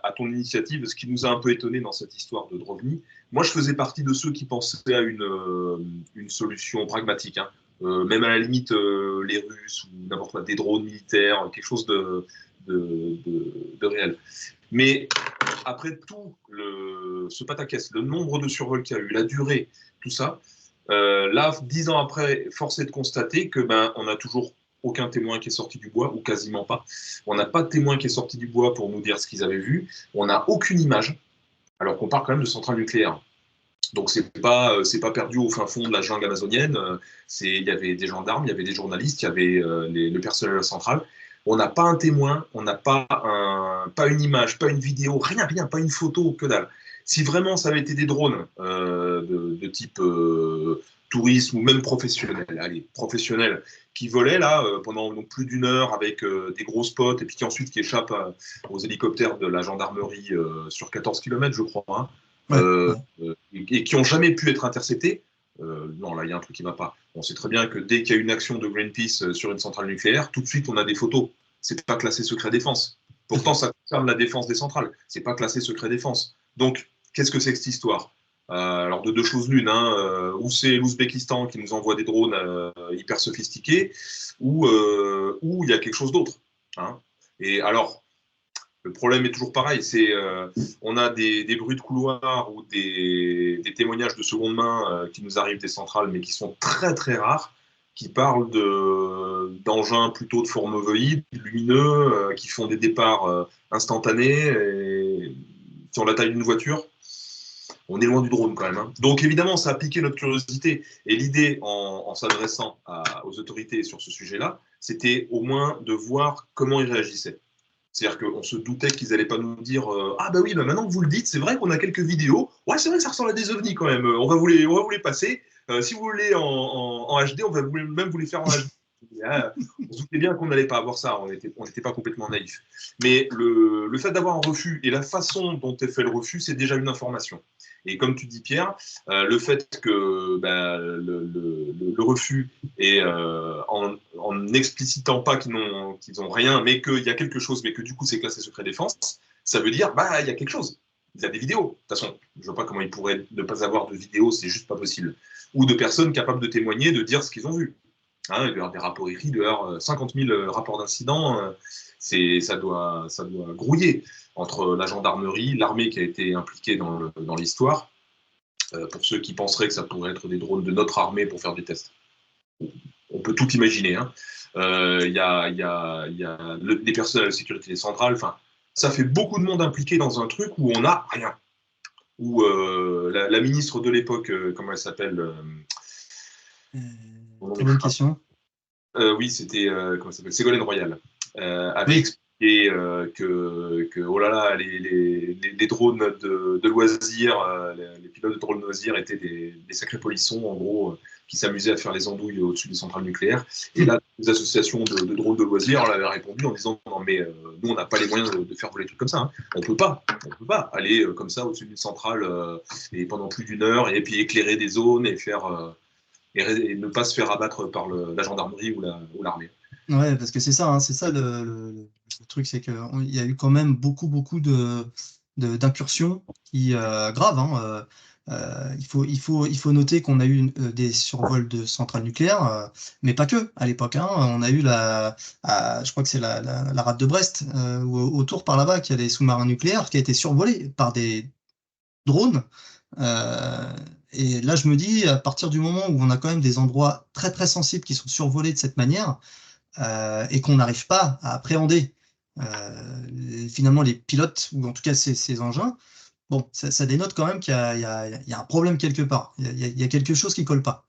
à ton initiative, ce qui nous a un peu étonné dans cette histoire de Drovny. Moi, je faisais partie de ceux qui pensaient à une solution pragmatique, hein. Même à la limite, les Russes ou n'importe quoi, des drones militaires, quelque chose de réel. Mais après tout ce pataquès, le nombre de survols qu'il y a eu, la durée, tout ça, là, 10 ans après, force est de constater que on n'a toujours aucun témoin qui est sorti du bois, ou quasiment pas. On n'a pas de témoin qui est sorti du bois pour nous dire ce qu'ils avaient vu. On n'a aucune image, alors qu'on parle quand même de centrale nucléaire. Donc c'est pas perdu au fin fond de la jungle amazonienne. Il y avait des gendarmes, il y avait des journalistes, il y avait le personnel central. On n'a pas un témoin, on n'a pas une image, pas une vidéo, rien, pas une photo, que dalle. Si vraiment ça avait été des drones de type tourisme ou même professionnel, qui volaient là pendant donc, plus d'une heure avec des gros spots et puis qui échappent aux hélicoptères de la gendarmerie sur 14 km, je crois, hein, et qui n'ont jamais pu être interceptés. Non, là, il y a un truc qui ne va pas. On sait très bien que dès qu'il y a une action de Greenpeace sur une centrale nucléaire, tout de suite, on a des photos. Ce n'est pas classé secret défense. Pourtant, ça concerne la défense des centrales. Ce n'est pas classé secret défense. Donc, qu'est-ce que c'est que cette histoire alors, de deux choses l'une, hein, ou c'est l'Ouzbékistan qui nous envoie des drones hyper sophistiqués, ou il y a quelque chose d'autre. Hein. Et alors, le problème est toujours pareil, on a des bruits de couloir ou des témoignages de seconde main qui nous arrivent des centrales, mais qui sont très très rares, qui parlent d'engins plutôt de forme ovoïde, lumineux, qui font des départs instantanés, et qui ont la taille d'une voiture. On est loin du drone quand même. Hein. Donc évidemment, ça a piqué notre curiosité. Et l'idée, en s'adressant aux autorités sur ce sujet-là, c'était au moins de voir comment ils réagissaient. C'est-à-dire qu'on se doutait qu'ils n'allaient pas nous dire ah bah oui, bah maintenant que vous le dites, c'est vrai qu'on a quelques vidéos. Ouais, c'est vrai que ça ressemble à des ovnis quand même. On va vous les passer. Si vous voulez en HD, on va même vous les faire en HD. On se doutait bien qu'on n'allait pas avoir ça. On n'était pas complètement naïfs. Mais le fait d'avoir un refus et la façon dont est fait le refus, c'est déjà une information. Et comme tu dis, Pierre, le fait que le refus est en n'explicitant pas qu'ils n'ont rien, mais qu'il y a quelque chose, mais que du coup c'est classé secret défense, ça veut dire il y a quelque chose. Il y a des vidéos. De toute façon, je ne vois pas comment ils pourraient ne pas avoir de vidéos, c'est juste pas possible. Ou de personnes capables de témoigner, de dire ce qu'ils ont vu. Hein, il doit y avoir des rapports écrits, il doit y avoir 50 000 rapports d'incidents. Ça doit grouiller entre la gendarmerie, l'armée qui a été impliquée dans l'histoire, pour ceux qui penseraient que ça pourrait être des drones de notre armée pour faire des tests. On peut tout imaginer. Hein. Y a les personnels de sécurité centrale. Ça fait beaucoup de monde impliqué dans un truc où on n'a rien. Où la ministre de l'époque, comment elle s'appelle Très bonne question. Oui, c'était Ségolène Royal. Avait expliqué que oh là là, les drones de loisirs, les pilotes de drones de loisirs étaient des sacrés polissons, en gros, qui s'amusaient à faire les andouilles au-dessus des centrales nucléaires. Et là, les associations de drones de loisirs avaient répondu en disant non, mais nous, on n'a pas les moyens de faire voler des trucs comme ça. Hein. On peut pas aller comme ça au-dessus d'une centrale et pendant plus d'une heure et puis éclairer des zones et faire. Et ne pas se faire abattre par la gendarmerie ou l'armée. Ouais, parce que c'est ça, hein, c'est ça le truc, c'est qu'il y a eu quand même beaucoup d'incursions qui graves. Hein, il faut noter qu'on a eu des survols de centrales nucléaires, mais pas que à l'époque. Hein, on a eu je crois que c'est la rade de Brest, autour par là-bas, qui a des sous-marins nucléaires, qui a été survolé par des drones. Et là, je me dis, à partir du moment où on a quand même des endroits très très sensibles qui sont survolés de cette manière, et qu'on n'arrive pas à appréhender finalement les pilotes, ou en tout cas ces engins, bon, ça dénote quand même qu'il y a un problème quelque part. Il y a quelque chose qui colle pas.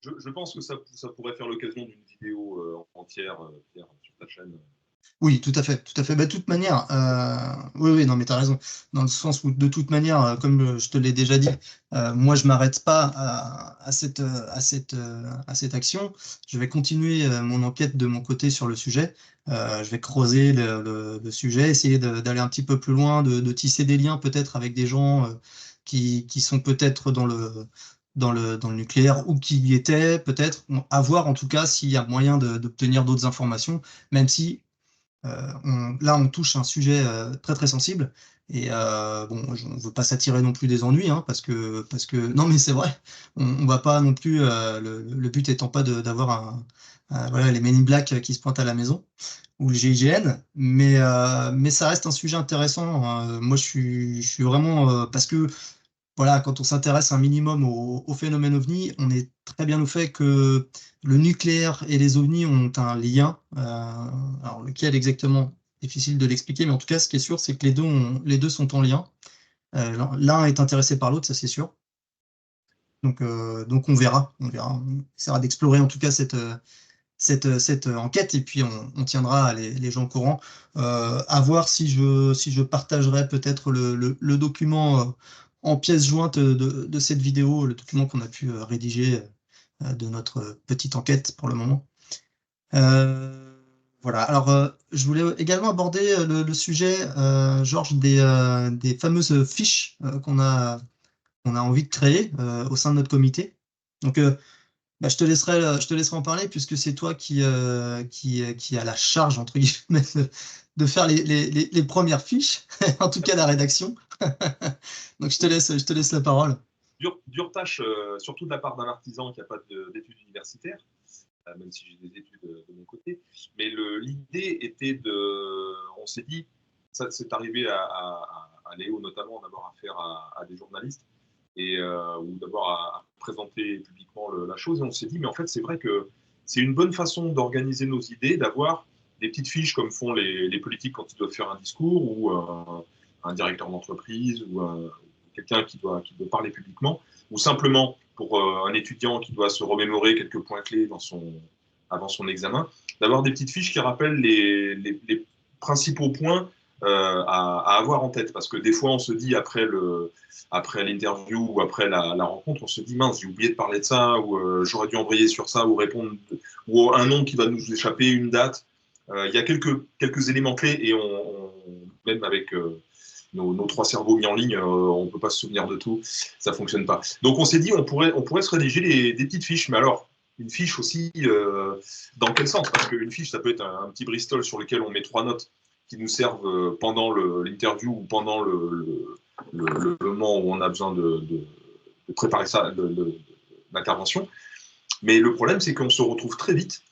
Je pense que ça pourrait faire l'occasion d'une vidéo entière, Pierre, sur ta chaîne. Oui, tout à fait, tout à fait. Bah, de toute manière, oui, non, mais tu as raison. Dans le sens où, de toute manière, comme je te l'ai déjà dit, moi, je m'arrête pas à cette action. Je vais continuer mon enquête de mon côté sur le sujet. Je vais creuser le sujet, essayer d'aller un petit peu plus loin, de tisser des liens peut-être avec des gens qui sont peut-être dans le nucléaire ou qui y étaient, peut-être, à voir en tout cas s'il y a moyen d'obtenir d'autres informations, même si là, on touche un sujet très très sensible et bon, on ne veut pas s'attirer non plus des ennuis, hein, parce que non, mais c'est vrai, on va pas non plus. Le but étant pas d'avoir voilà, les Men in Black qui se pointent à la maison ou le GIGN, mais ça reste un sujet intéressant. Hein. Moi, je suis vraiment parce que voilà, quand on s'intéresse un minimum au phénomène OVNI, on est très bien au fait que le nucléaire et les OVNI ont un lien. Alors lequel exactement, difficile de l'expliquer, mais en tout cas, ce qui est sûr, c'est que les deux sont en lien. L'un est intéressé par l'autre, ça c'est sûr. Donc on verra. On essaiera d'explorer en tout cas cette enquête, et puis on tiendra les gens au courant. À voir si je partagerai peut-être le document en pièce jointe de cette vidéo, le document qu'on a pu rédiger de notre petite enquête pour le moment. Euh, voilà. Alors, je voulais également aborder le sujet, Georges, des fameuses fiches qu'on a envie de créer au sein de notre comité. Donc, bah, je te laisserai en parler, puisque c'est toi qui a la charge, entre guillemets, de faire les premières fiches, en tout cas la rédaction. Donc je te laisse la parole. Dure tâche, surtout de la part d'un artisan qui n'a pas d'études universitaires, même si j'ai des études de mon côté. Mais l'idée était on s'est dit, ça c'est arrivé à Léo notamment, d'avoir affaire à des journalistes, ou d'abord à présenter publiquement la chose. Et on s'est dit, mais en fait, c'est vrai que c'est une bonne façon d'organiser nos idées, d'avoir des petites fiches comme font les politiques quand ils doivent faire un discours, ou un directeur d'entreprise, ou quelqu'un qui doit parler publiquement, ou simplement pour un étudiant qui doit se remémorer quelques points clés avant son examen, d'avoir des petites fiches qui rappellent les principaux points à avoir en tête. Parce que des fois, on se dit après l'interview ou après la rencontre, on se dit, mince, j'ai oublié de parler de ça, ou j'aurais dû embrayer sur ça, ou répondre, ou un nom qui va nous échapper, une date. Il y a quelques éléments clés, et même avec nos trois cerveaux mis en ligne, on ne peut pas se souvenir de tout, ça ne fonctionne pas. Donc on s'est dit, on pourrait se rédiger des petites fiches, mais alors, une fiche aussi, dans quel sens? Parce qu'une fiche, ça peut être un petit Bristol sur lequel on met 3 notes qui nous servent pendant l'interview, ou pendant le moment où on a besoin de préparer ça, l'intervention. Mais le problème, c'est qu'on se retrouve très vite.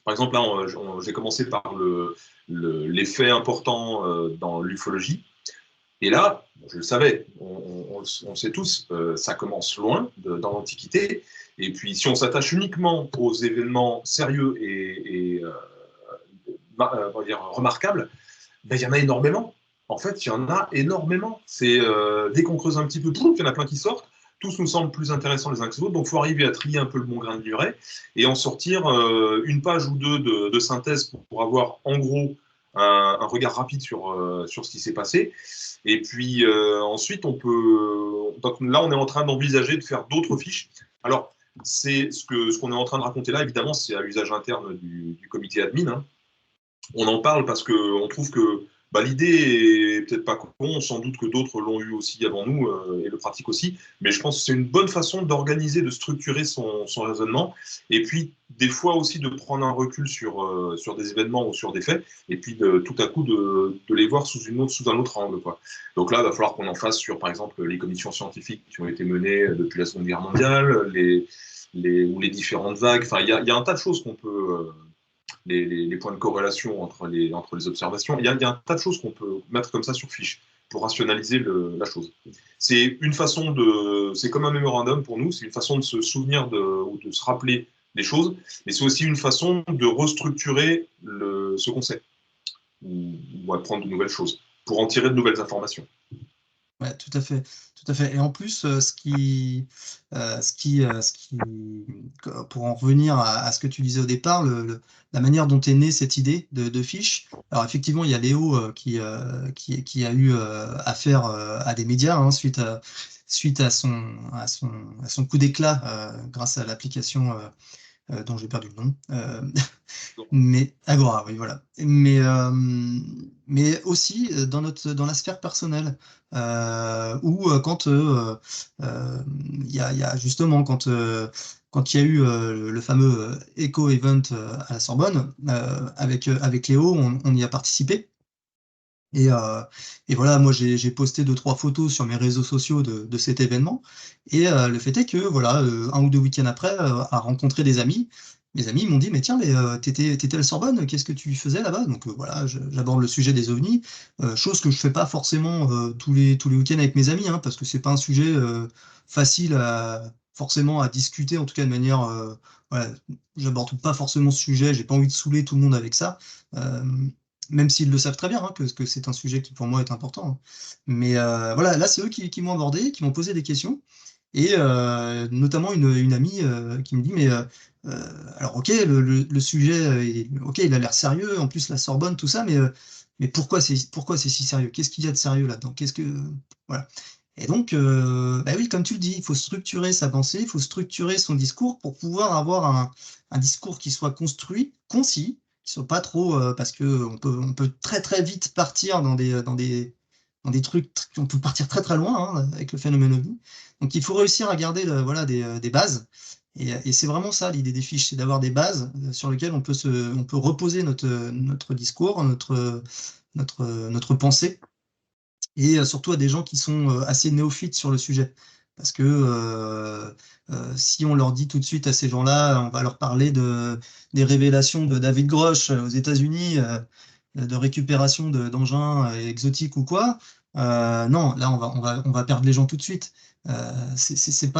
Par exemple, là, j'ai commencé par les faits importants dans l'ufologie. Et là, je le savais, on sait tous, ça commence loin, dans l'Antiquité. Et puis, si on s'attache uniquement aux événements sérieux et on va dire remarquables, ben, il y en a énormément. En fait, il y en a énormément. Dès qu'on creuse un petit peu, il y en a plein qui sortent. Tous nous semblent plus intéressants les uns que les autres. Donc, il faut arriver à trier un peu le bon grain de livret et en sortir une page ou deux de synthèse pour avoir, en gros, un regard rapide sur ce qui s'est passé. Et puis, ensuite, on peut... Donc, là, on est en train d'envisager de faire d'autres fiches. Alors, ce qu'on est en train de raconter là, évidemment, c'est à usage interne du comité admin, hein. On en parle parce qu'on trouve que l'idée est peut-être pas con, sans doute que d'autres l'ont eu aussi avant nous et le pratiquent aussi, mais je pense que c'est une bonne façon d'organiser, de structurer son raisonnement, et puis des fois aussi de prendre un recul sur des événements ou sur des faits, et puis tout à coup de les voir sous un autre angle, quoi. Donc là, il va falloir qu'on en fasse sur, par exemple, les commissions scientifiques qui ont été menées depuis la Seconde Guerre mondiale, ou les différentes vagues. Enfin, il y a un tas de choses qu'on peut... les points de corrélation entre les observations. Il y a un tas de choses qu'on peut mettre comme ça sur fiche pour rationaliser la chose. C'est une façon c'est comme un mémorandum pour nous, c'est une façon de se souvenir ou de se rappeler des choses, mais c'est aussi une façon de restructurer ce qu'on sait, ou apprendre de nouvelles choses, pour en tirer de nouvelles informations. Ouais, tout à fait, tout à fait. Et en plus, pour en revenir à ce que tu disais au départ, la manière dont est née cette idée de fiche. Alors effectivement, il y a Léo qui a eu affaire à des médias, hein, suite à son coup d'éclat grâce à l'application dont j'ai perdu le nom. Mais Agora, oui, voilà. Mais aussi dans la sphère personnelle, où quand il y a justement quand il y a eu le fameux Echo Event à la Sorbonne, avec Léo, on y a participé. Et voilà, moi j'ai posté 2-3 photos sur mes réseaux sociaux de cet événement. Et le fait est que voilà, un ou deux week-ends après, à rencontrer des amis, mes amis m'ont dit, mais tiens, t'étais à la Sorbonne, qu'est-ce que tu faisais là-bas? Donc voilà, j'aborde le sujet des ovnis, chose que je fais pas forcément tous les week-ends avec mes amis, hein, parce que c'est pas un sujet facile forcément à discuter, en tout cas de manière, voilà, j'aborde pas forcément ce sujet, j'ai pas envie de saouler tout le monde avec ça. Même s'ils le savent très bien, hein, que c'est un sujet qui pour moi est important, hein. Mais voilà, là c'est eux qui m'ont abordé, qui m'ont posé des questions. Et notamment une amie qui me dit, mais alors ok, le sujet, ok, il a l'air sérieux, en plus la Sorbonne, tout ça, mais pourquoi c'est si sérieux? Qu'est-ce qu'il y a de sérieux là-dedans? Voilà. Et donc, bah oui, comme tu le dis, il faut structurer sa pensée, il faut structurer son discours pour pouvoir avoir un discours qui soit construit, concis, qui soit pas trop, parce que on peut très très vite partir dans des trucs, on peut partir très très loin hein, avec le phénomène OVNI. Donc il faut réussir à garder voilà, des bases. Et c'est vraiment ça l'idée des fiches, c'est d'avoir des bases sur lesquelles on peut reposer notre discours, notre pensée, et surtout à des gens qui sont assez néophytes sur le sujet. Parce que si on leur dit tout de suite à ces gens-là, on va leur parler des révélations de David Grosh aux États-Unis, de récupération d'engins exotiques ou quoi, non, là on va perdre les gens tout de suite. C'est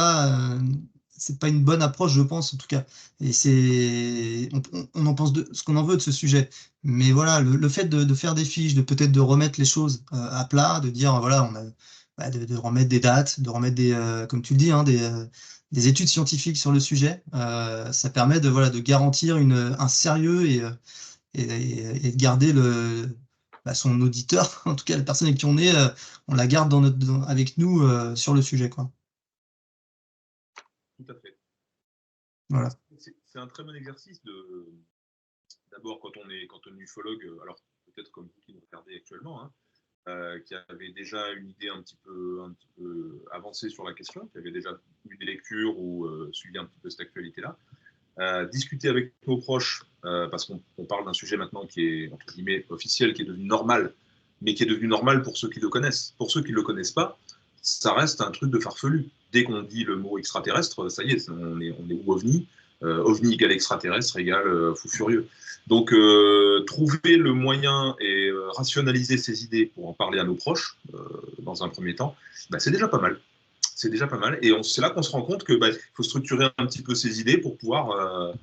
pas une bonne approche, je pense en tout cas. Et on en pense ce qu'on en veut de ce sujet. Mais voilà, le fait de faire des fiches, de peut-être de remettre les choses à plat, de dire voilà, de remettre des dates, de remettre comme tu le dis, hein, des études scientifiques sur le sujet, ça permet voilà, de garantir un sérieux et de garder son auditeur, en tout cas la personne avec qui on est, on la garde avec nous sur le sujet, quoi. Tout à fait. Voilà. C'est un très bon exercice d'abord quand on est ufologue, alors peut-être comme vous qui nous regardez actuellement, hein, qui avait déjà une idée un petit peu avancée sur la question, qui avait déjà eu des lectures ou suivi un petit peu cette actualité-là. Discuter avec nos proches, parce qu'on parle d'un sujet maintenant qui est, entre guillemets, officiel, qui est devenu normal, mais qui est devenu normal pour ceux qui le connaissent. Pour ceux qui ne le connaissent pas, ça reste un truc de farfelu. Dès qu'on dit le mot extraterrestre, ça y est, on est où OVNI. OVNI égale extraterrestre égale fou furieux. Donc, trouver le moyen et rationaliser ses idées pour en parler à nos proches, dans un premier temps, bah, c'est déjà pas mal. C'est déjà pas mal. Et c'est là qu'on se rend compte qu'il faut structurer un petit peu ses idées pour pouvoir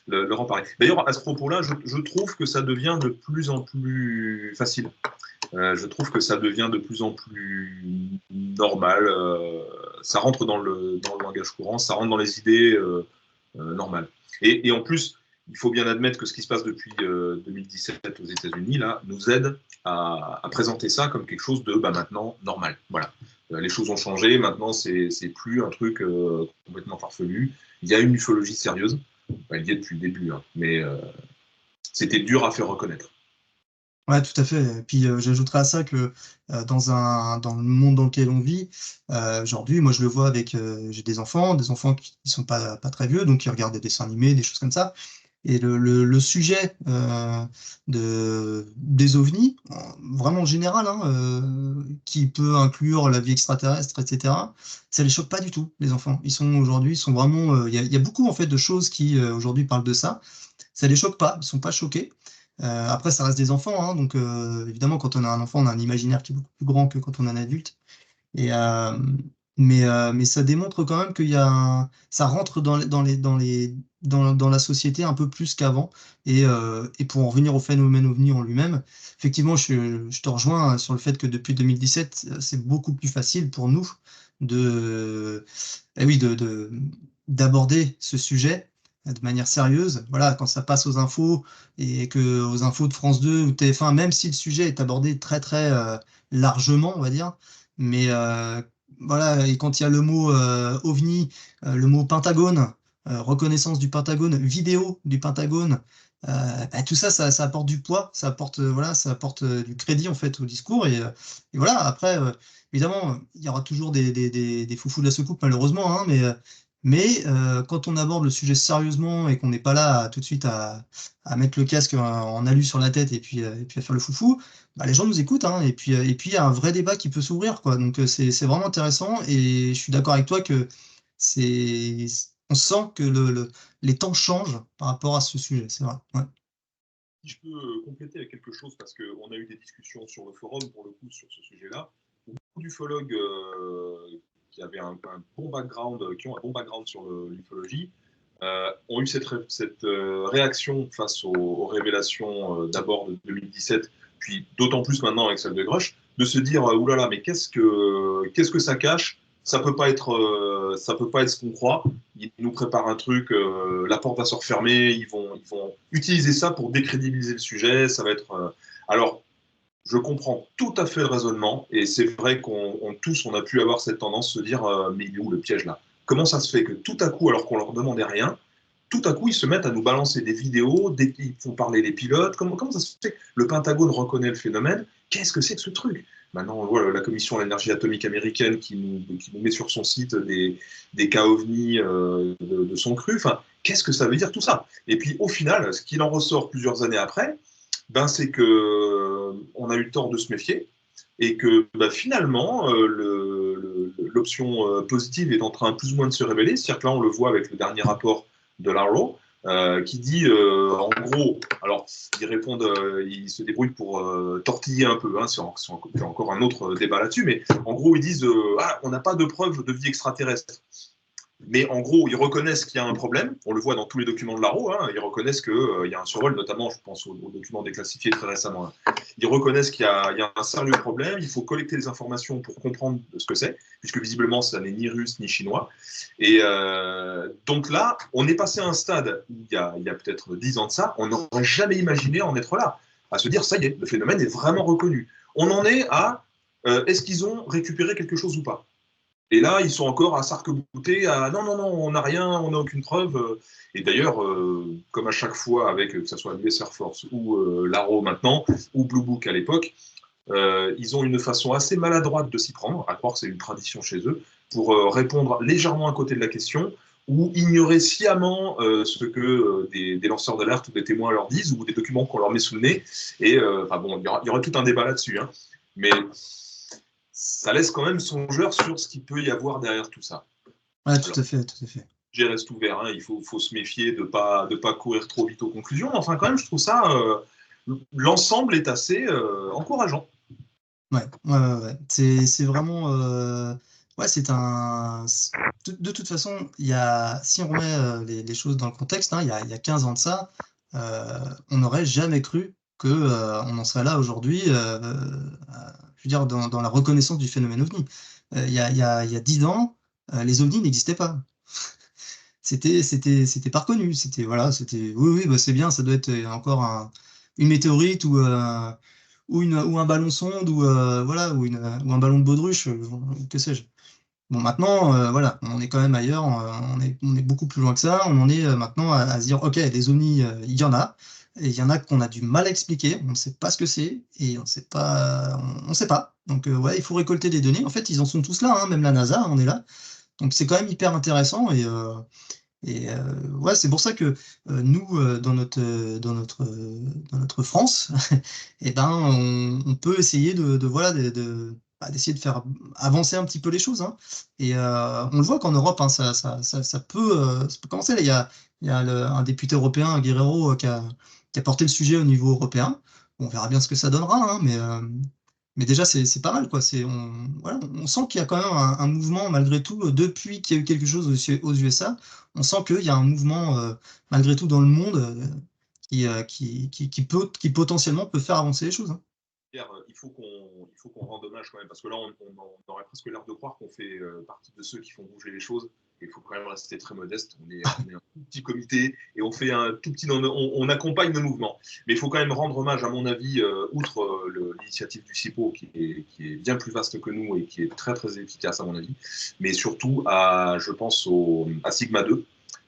leur en parler. D'ailleurs, à ce propos-là, je trouve que ça devient de plus en plus facile. Je trouve que ça devient de plus en plus normal. Ça rentre dans le langage courant, ça rentre dans les idées normales. Et en plus, il faut bien admettre que ce qui se passe depuis 2017 aux États-Unis là, nous aide à présenter ça comme quelque chose de maintenant normal. Voilà. Les choses ont changé, maintenant c'est plus un truc complètement farfelu. Il y a une ufologie sérieuse, il y a depuis le début, hein, mais c'était dur à faire reconnaître. Ouais, tout à fait. Et puis j'ajouterais à ça que dans le monde dans lequel on vit, aujourd'hui, moi je le vois avec, j'ai des enfants qui sont pas très vieux, donc qui regardent des dessins animés, des choses comme ça. Et le sujet des ovnis, vraiment général, hein, qui peut inclure la vie extraterrestre, etc., ça les choque pas du tout, les enfants. Ils sont vraiment. Il y a beaucoup en fait de choses qui aujourd'hui parlent de ça. Ça les choque pas, ils sont pas choqués. Après, ça reste des enfants, hein, donc évidemment, quand on a un enfant, on a un imaginaire qui est beaucoup plus grand que quand on est un adulte. Et, mais ça démontre quand même ça rentre dans la société un peu plus qu'avant. Et pour en revenir au phénomène OVNI en lui-même, effectivement, je te rejoins sur le fait que depuis 2017, c'est beaucoup plus facile pour nous de, oui, d'aborder ce sujet de manière sérieuse. Voilà, quand ça passe aux infos et que aux infos de France 2 ou TF1, même si le sujet est abordé très très largement, on va dire, mais voilà, et quand il y a le mot OVNI, le mot Pentagone, reconnaissance du Pentagone, vidéo du Pentagone, bah, tout ça, ça apporte du poids, voilà, ça apporte du crédit en fait au discours. Et voilà, après, évidemment, il y aura toujours des foufous de la soucoupe, malheureusement, hein, mais quand on aborde le sujet sérieusement et qu'on n'est pas là tout de suite à mettre le casque en alu sur la tête et puis à faire le foufou, bah, les gens nous écoutent, hein, et puis il y a un vrai débat qui peut s'ouvrir, quoi. Donc c'est vraiment intéressant et je suis d'accord avec toi que c'est on sent que les temps changent par rapport à ce sujet, c'est vrai. Ouais. Si je peux compléter avec quelque chose, parce qu'on a eu des discussions sur le forum pour le coup sur ce sujet-là, beaucoup d'ufologues qui avaient un bon background, qui ont un bon background sur l'ufologie, ont eu cette réaction face aux révélations d'abord de 2017, puis d'autant plus maintenant avec celle de Grush, de se dire oulala, mais qu'est-ce que ça cache ça peut pas être ce qu'on croit. Ils nous préparent un truc, la porte va se refermer, ils vont utiliser ça pour décrédibiliser le sujet. Ça va être. Alors, je comprends tout à fait le raisonnement, et c'est vrai tous, on a pu avoir cette tendance de se dire, mais il est où le piège là? Comment ça se fait que tout à coup, alors qu'on leur demandait rien, tout à coup, ils se mettent à nous balancer des vidéos, ils font parler les pilotes. Comment ça se fait? Le Pentagone reconnaît le phénomène. Qu'est-ce que c'est que ce truc? Maintenant, on voit la Commission de l'énergie atomique américaine qui nous met sur son site des cas ovnis de son cru. Enfin, qu'est-ce que ça veut dire tout ça? Et puis, au final, ce qu'il en ressort plusieurs années après, ben, c'est qu'on a eu tort de se méfier et que finalement, l'option positive est en train plus ou moins de se révéler. C'est-à-dire que là, on le voit avec le dernier rapport de l'ARO, qui dit, en gros, alors ils répondent, ils se débrouillent pour tortiller un peu, hein, c'est encore un autre débat là-dessus, mais en gros, ils disent, on n'a pas de preuves de vie extraterrestre. Mais en gros, ils reconnaissent qu'il y a un problème. On le voit dans tous les documents de l'ARO. Hein, ils reconnaissent qu'il y a un survol, notamment, je pense aux documents déclassifiés très récemment. Hein. Ils reconnaissent qu'il y a un sérieux problème. Il faut collecter les informations pour comprendre ce que c'est, puisque visiblement, ça n'est ni russe ni chinois. Et donc là, on est passé à un stade où il y a peut-être 10 ans de ça, on n'aurait jamais imaginé en être là, à se dire, ça y est, le phénomène est vraiment reconnu. On en est à, est-ce qu'ils ont récupéré quelque chose ou pas? Et là, ils sont encore à s'arc-bouter, à non, on n'a rien, on n'a aucune preuve. Et d'ailleurs, comme à chaque fois, avec que ce soit l'US Air Force ou l'ARO maintenant, ou Blue Book à l'époque, ils ont une façon assez maladroite de s'y prendre, à croire que c'est une tradition chez eux, pour répondre légèrement à côté de la question, ou ignorer sciemment ce que des lanceurs d'alerte ou des témoins leur disent, ou des documents qu'on leur met sous le nez. Et bon, il y aura tout un débat là-dessus. Hein. Mais ça laisse quand même songeur sur ce qu'il peut y avoir derrière tout ça. Ouais, tout à fait. Je reste ouvert, hein, il faut se méfier de pas courir trop vite aux conclusions. Enfin, quand même, je trouve ça, l'ensemble est assez encourageant. Ouais. C'est vraiment, ouais, c'est un. De toute façon, si on remet les choses dans le contexte, hein, il y a 15 ans de ça, on n'aurait jamais cru que on en serait là aujourd'hui. Je veux dire, dans la reconnaissance du phénomène ovni. Il y a 10 ans, les ovnis n'existaient pas. C'était pas reconnu. Oui, bah, c'est bien, ça doit être encore une météorite ou un ballon sonde voilà, ou un ballon de baudruche, que sais-je. Bon, maintenant, voilà, on est quand même ailleurs, on est beaucoup plus loin que ça. On en est maintenant à se dire, ok, les ovnis, il y en a, et il y en a qu'on a du mal à expliquer. On ne sait pas ce que c'est, et on sait pas, on sait pas. Donc, ouais, il faut récolter des données. En fait, ils en sont tous là, hein, même la NASA, on est là. Donc, c'est quand même hyper intéressant, et ouais, c'est pour ça que nous, dans notre France, eh ben, on peut essayer voilà, d'essayer de faire avancer un petit peu les choses. Hein. Et on le voit qu'en Europe, hein, ça peut commencer. Là, il y a un député européen, Guerrero, qui a porté le sujet au niveau européen. On verra bien ce que ça donnera, hein, mais déjà, c'est pas mal, quoi. Voilà, on sent qu'il y a quand même un mouvement, malgré tout, depuis qu'il y a eu quelque chose aux USA. On sent qu'il y a un mouvement, malgré tout, dans le monde, qui potentiellement peut faire avancer les choses. Hein. Il faut qu'on rende hommage quand même, parce que là, on aurait presque l'air de croire qu'on fait partie de ceux qui font bouger les choses. Il faut quand même rester très modeste. On est un tout petit comité et on fait un tout petit. On accompagne le mouvement. Mais il faut quand même rendre hommage, à mon avis, outre l'initiative du CIPO, qui est bien plus vaste que nous et qui est très très efficace, à mon avis, mais surtout je pense à Sigma 2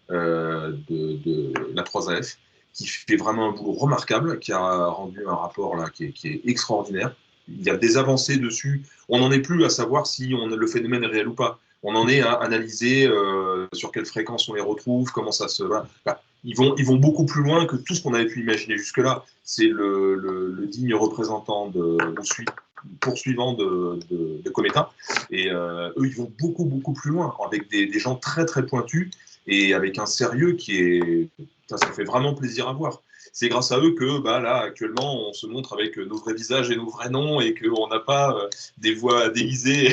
de la 3AF, qui fait vraiment un boulot remarquable, qui a rendu un rapport là qui est extraordinaire. Il y a des avancées dessus. On n'en est plus à savoir si le phénomène est réel ou pas. On en est à analyser sur quelle fréquence on les retrouve, comment ça se va. Enfin, ils vont beaucoup plus loin que tout ce qu'on avait pu imaginer jusque-là. C'est le digne représentant poursuivant de Cometa. Et eux, ils vont beaucoup, beaucoup plus loin, avec des gens très, très pointus et avec un sérieux ça fait vraiment plaisir à voir. C'est grâce à eux que là, actuellement, on se montre avec nos vrais visages et nos vrais noms et qu'on n'a pas des voix déguisées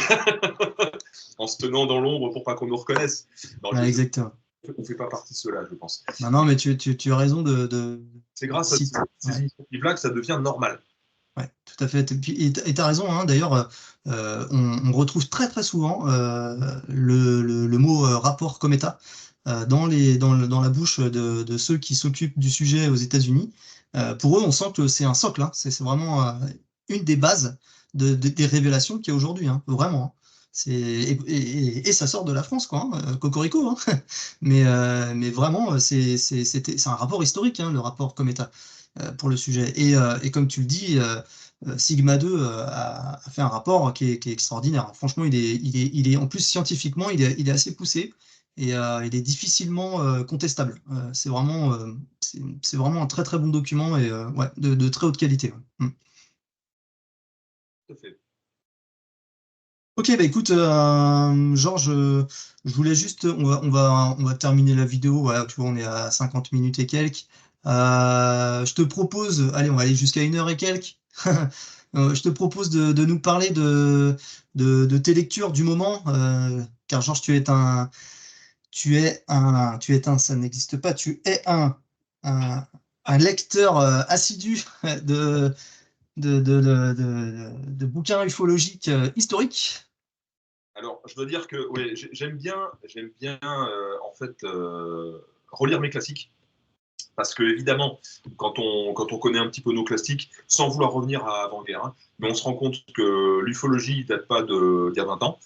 en se tenant dans l'ombre pour pas qu'on nous reconnaisse. Ouais, exactement. On ne fait pas partie de cela, je pense. Non, mais tu as raison C'est grâce à ces initiatives-là que ça devient normal. Ouais, tout à fait. Et tu as raison, hein, d'ailleurs, on retrouve très très souvent le mot rapport Cometa dans la bouche de ceux qui s'occupent du sujet aux États-Unis. Pour eux, on sent que c'est un socle, hein, c'est vraiment une des bases des révélations qu'il y a aujourd'hui, hein, vraiment. Hein. Et ça sort de la France, quoi, hein, cocorico. Hein. Mais vraiment, c'est un rapport historique, hein, le rapport Cometa pour le sujet. Et comme tu le dis, Sigma 2 a fait un rapport qui est extraordinaire. Franchement, il est en plus scientifiquement, il est assez poussé et il est difficilement contestable. C'est vraiment un très très bon document et ouais, de très haute qualité. Ouais. Mm. Tout à fait. Ok, bah écoute, Georges, je voulais juste, on va terminer la vidéo. Voilà, tu vois, on est à 50 minutes et quelques. Je te propose, allez, on va aller jusqu'à 1 heure et quelques. Je te propose de nous parler de tes lectures du moment, car Georges, ça n'existe pas, tu es un, un lecteur assidu de, de bouquins ufologiques historiques. Alors, je dois dire que ouais, j'aime bien en fait relire mes classiques. Parce que, évidemment, quand on connaît un petit peu nos classiques, sans vouloir revenir à avant-guerre, hein, mais on se rend compte que l'ufologie ne date pas d'il y a 20 ans.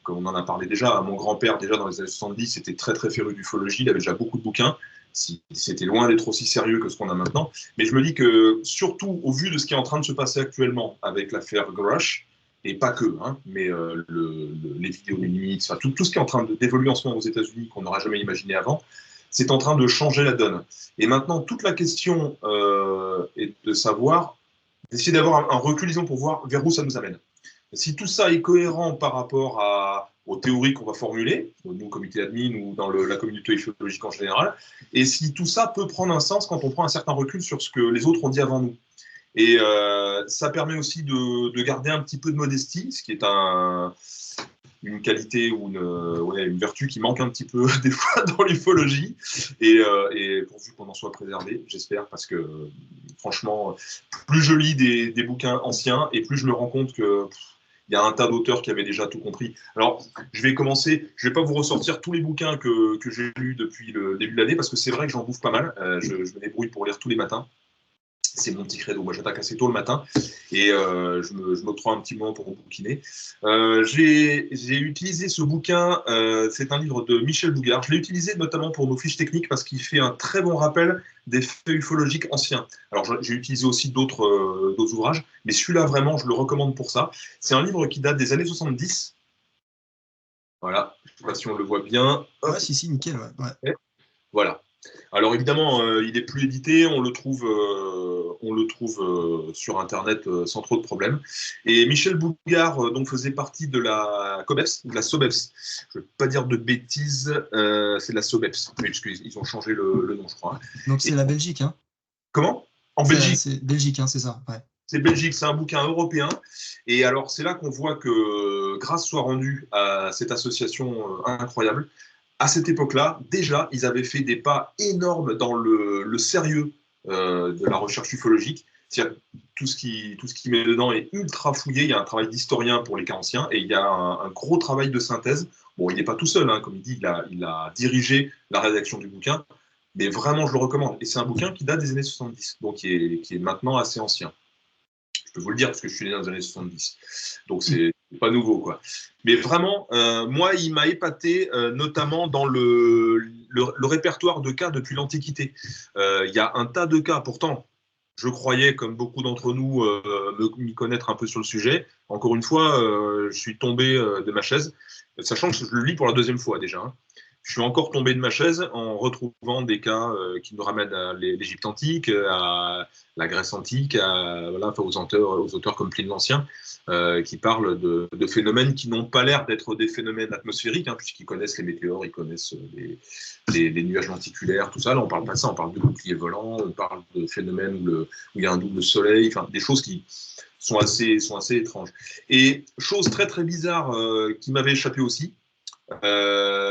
Comme on en a parlé déjà, mon grand-père, déjà dans les années 70, était très très féru d'ufologie, il avait déjà beaucoup de bouquins. C'était loin d'être aussi sérieux que ce qu'on a maintenant. Mais je me dis que, surtout au vu de ce qui est en train de se passer actuellement avec l'affaire Grush, et pas que, hein, mais les vidéos du Nimitz, enfin, tout ce qui est en train d'évoluer en ce moment aux États-Unis qu'on n'aurait jamais imaginé avant, c'est en train de changer la donne. Et maintenant, toute la question est de savoir, d'essayer d'avoir un recul, disons, pour voir vers où ça nous amène. Si tout ça est cohérent par rapport aux théories qu'on va formuler, nous, comité admin ou dans la communauté ufologique en général, et si tout ça peut prendre un sens quand on prend un certain recul sur ce que les autres ont dit avant nous. Et ça permet aussi de garder un petit peu de modestie, ce qui est une qualité ou une vertu qui manque un petit peu des fois dans l'ufologie, et pourvu qu'on en soit préservé, j'espère, parce que franchement, plus je lis des bouquins anciens, et plus je me rends compte que il y a un tas d'auteurs qui avaient déjà tout compris. Alors, je vais commencer, je ne vais pas vous ressortir tous les bouquins que j'ai lus depuis le début de l'année, parce que c'est vrai que j'en bouffe pas mal, je me débrouille pour lire tous les matins. C'est mon petit credo. Moi, j'attaque assez tôt le matin et je m'octroie un petit moment pour bouquiner. J'ai utilisé ce bouquin, c'est un livre de Michel Bougard. Je l'ai utilisé notamment pour nos fiches techniques parce qu'il fait un très bon rappel des faits ufologiques anciens. Alors, j'ai utilisé aussi d'autres ouvrages, mais celui-là, vraiment, je le recommande pour ça. C'est un livre qui date des années 70. Voilà, je ne sais pas si on le voit bien. Ouais, si, nickel. Ouais. Ouais. Voilà. Alors évidemment, il n'est plus édité, on le trouve sur Internet sans trop de problèmes. Et Michel Bougard donc faisait partie de la COBEPS, de la SOBEPS. Je ne veux pas dire de bêtises, c'est de la SOBEPS. Oui, parce qu'ils ont changé le nom, je crois. Donc c'est la Belgique, hein? Comment? En Belgique. C'est Belgique, hein, c'est ça. Ouais. C'est Belgique, c'est un bouquin européen. Et alors, c'est là qu'on voit que grâce soit rendue à cette association incroyable. À cette époque-là, déjà, ils avaient fait des pas énormes dans le sérieux de la recherche ufologique. C'est-à-dire, tout ce qui met dedans est ultra fouillé. Il y a un travail d'historien pour les cas anciens et il y a un gros travail de synthèse. Bon, il n'est pas tout seul, hein, comme il dit, il a dirigé la rédaction du bouquin, mais vraiment, je le recommande. Et c'est un bouquin qui date des années 70, donc qui est maintenant assez ancien. Je peux vous le dire parce que je suis né dans les années 70. Donc, c'est pas nouveau, quoi. Mais vraiment, moi, il m'a épaté, notamment dans le répertoire de cas depuis l'Antiquité. Il y a un tas de cas, pourtant, je croyais, comme beaucoup d'entre nous, m'y connaître un peu sur le sujet. Encore une fois, je suis tombé de ma chaise, sachant que je le lis pour la deuxième fois déjà. Hein. Je suis encore tombé de ma chaise en retrouvant des cas qui nous ramènent à l'Égypte antique, à la Grèce antique, aux auteurs comme Pline l'Ancien, qui parlent de phénomènes qui n'ont pas l'air d'être des phénomènes atmosphériques, hein, puisqu'ils connaissent les météores, ils connaissent les nuages lenticulaires, tout ça. Là, on parle pas de ça, on parle de boucliers volants, on parle de phénomènes où il y a un double soleil, enfin des choses qui sont assez étranges. Et chose très très bizarre qui m'avait échappé aussi,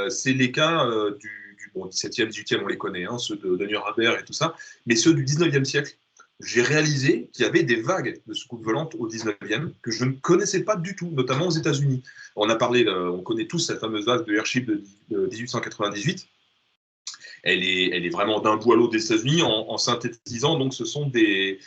c'est les cas du 17e, 18e, on les connaît, hein, ceux de Nuremberg et tout ça, mais ceux du 19e siècle, j'ai réalisé qu'il y avait des vagues de soucoupes volantes au 19e que je ne connaissais pas du tout, notamment aux États-Unis. On connaît tous cette fameuse vague de Airship de 1898. Elle est vraiment d'un bout à l'autre des États-Unis en synthétisant. Donc, ce sont des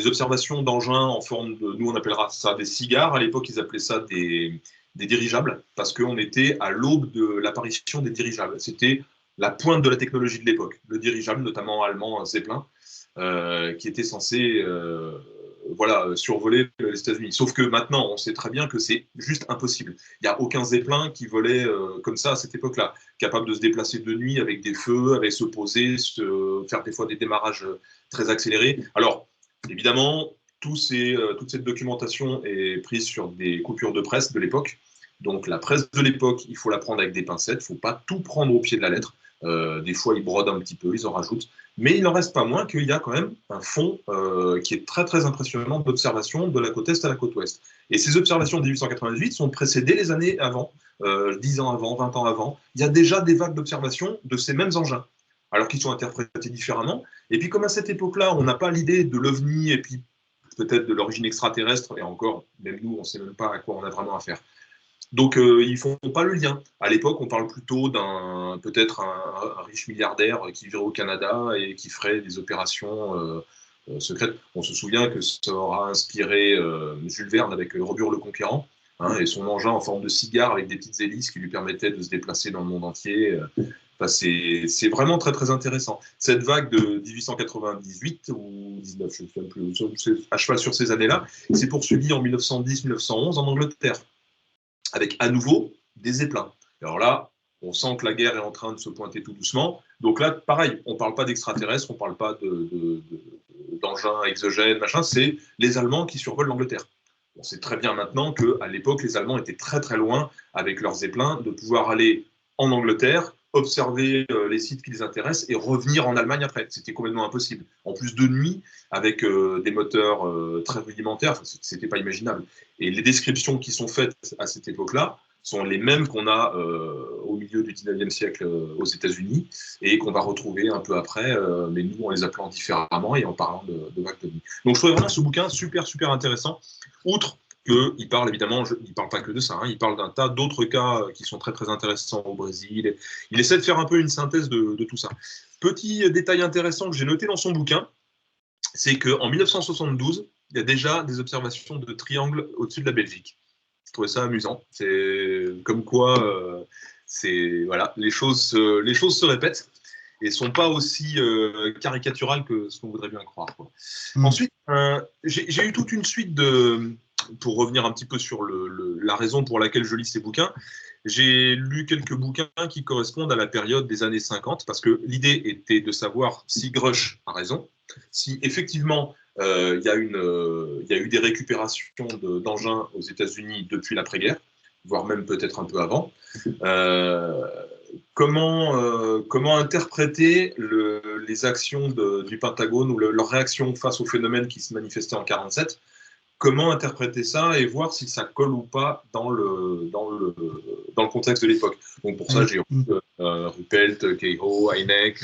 observations d'engins en forme de, nous on appellera ça des cigares. À l'époque, ils appelaient ça des dirigeables parce qu'on était à l'aube de l'apparition des dirigeables. C'était la pointe de la technologie de l'époque. Le dirigeable, notamment allemand Zeppelin, qui était censé survoler les États-Unis. Sauf que maintenant, on sait très bien que c'est juste impossible. Il n'y a aucun Zeppelin qui volait comme ça à cette époque-là, capable de se déplacer de nuit avec des feux, avec se poser, faire des fois des démarrages très accélérés. Alors, évidemment, toute cette documentation est prise sur des coupures de presse de l'époque. Donc, la presse de l'époque, il faut la prendre avec des pincettes. Il ne faut pas tout prendre au pied de la lettre. Des fois, ils brodent un petit peu, ils en rajoutent. Mais il n'en reste pas moins qu'il y a quand même un fond qui est très, très impressionnant d'observations de la côte est à la côte ouest. Et ces observations de 1898 sont précédées les années avant, 10 ans avant, 20 ans avant. Il y a déjà des vagues d'observations de ces mêmes engins, alors qu'ils sont interprétés différemment. Et puis, comme à cette époque-là, on n'a pas l'idée de l'OVNI et puis peut-être de l'origine extraterrestre, et encore, même nous, on ne sait même pas à quoi on a vraiment affaire. Donc, ils ne font pas le lien. À l'époque, on parle plutôt peut-être un riche milliardaire qui vivrait au Canada et qui ferait des opérations secrètes. On se souvient que ça aura inspiré Jules Verne avec Robur le Conquérant, et son engin en forme de cigare avec des petites hélices qui lui permettaient de se déplacer dans le monde entier. Enfin, c'est vraiment très, très intéressant. Cette vague de 1898 ou 19, je ne sais plus, c'est à cheval sur ces années-là, s'est poursuivie en 1910-1911 en Angleterre, avec à nouveau des Zeppelins. Alors là, on sent que la guerre est en train de se pointer tout doucement. Donc là, pareil, on ne parle pas d'extraterrestres, on ne parle pas d'engins exogènes, machin, c'est les Allemands qui survolent l'Angleterre. On sait très bien maintenant qu'à l'époque, les Allemands étaient très très loin avec leurs Zeppelins de pouvoir aller en Angleterre, observer les sites qui les intéressent et revenir en Allemagne après. C'était complètement impossible. En plus de nuit, avec des moteurs très rudimentaires, c'était pas imaginable. Et les descriptions qui sont faites à cette époque-là sont les mêmes qu'on a au milieu du 19e siècle aux États-Unis et qu'on va retrouver un peu après, mais nous en les appelant différemment et en parlant de vagues de nuit. Donc je trouvais vraiment ce bouquin super, super intéressant. Outre qu'il parle évidemment, il ne parle pas que de ça, il parle d'un tas d'autres cas qui sont très, très intéressants au Brésil. Il essaie de faire un peu une synthèse de tout ça. Petit détail intéressant que j'ai noté dans son bouquin, c'est qu'en 1972, il y a déjà des observations de triangles au-dessus de la Belgique. Je trouvais ça amusant. C'est comme quoi, voilà, les choses se répètent et ne sont pas aussi caricaturales que ce qu'on voudrait bien croire, quoi. Ensuite, j'ai eu toute une suite pour revenir un petit peu sur la raison pour laquelle je lis ces bouquins. J'ai lu quelques bouquins qui correspondent à la période des années 50, parce que l'idée était de savoir si Grush a raison, si effectivement il y a eu des récupérations d'engins aux États-Unis depuis l'après-guerre, voire même peut-être un peu avant. Comment interpréter les actions du Pentagone ou leur réaction face au phénomène qui se manifestait en 1947? Comment interpréter ça et voir si ça colle ou pas dans le contexte de l'époque. Donc pour ça, j'ai Ruppelt, Keiho, Heineck,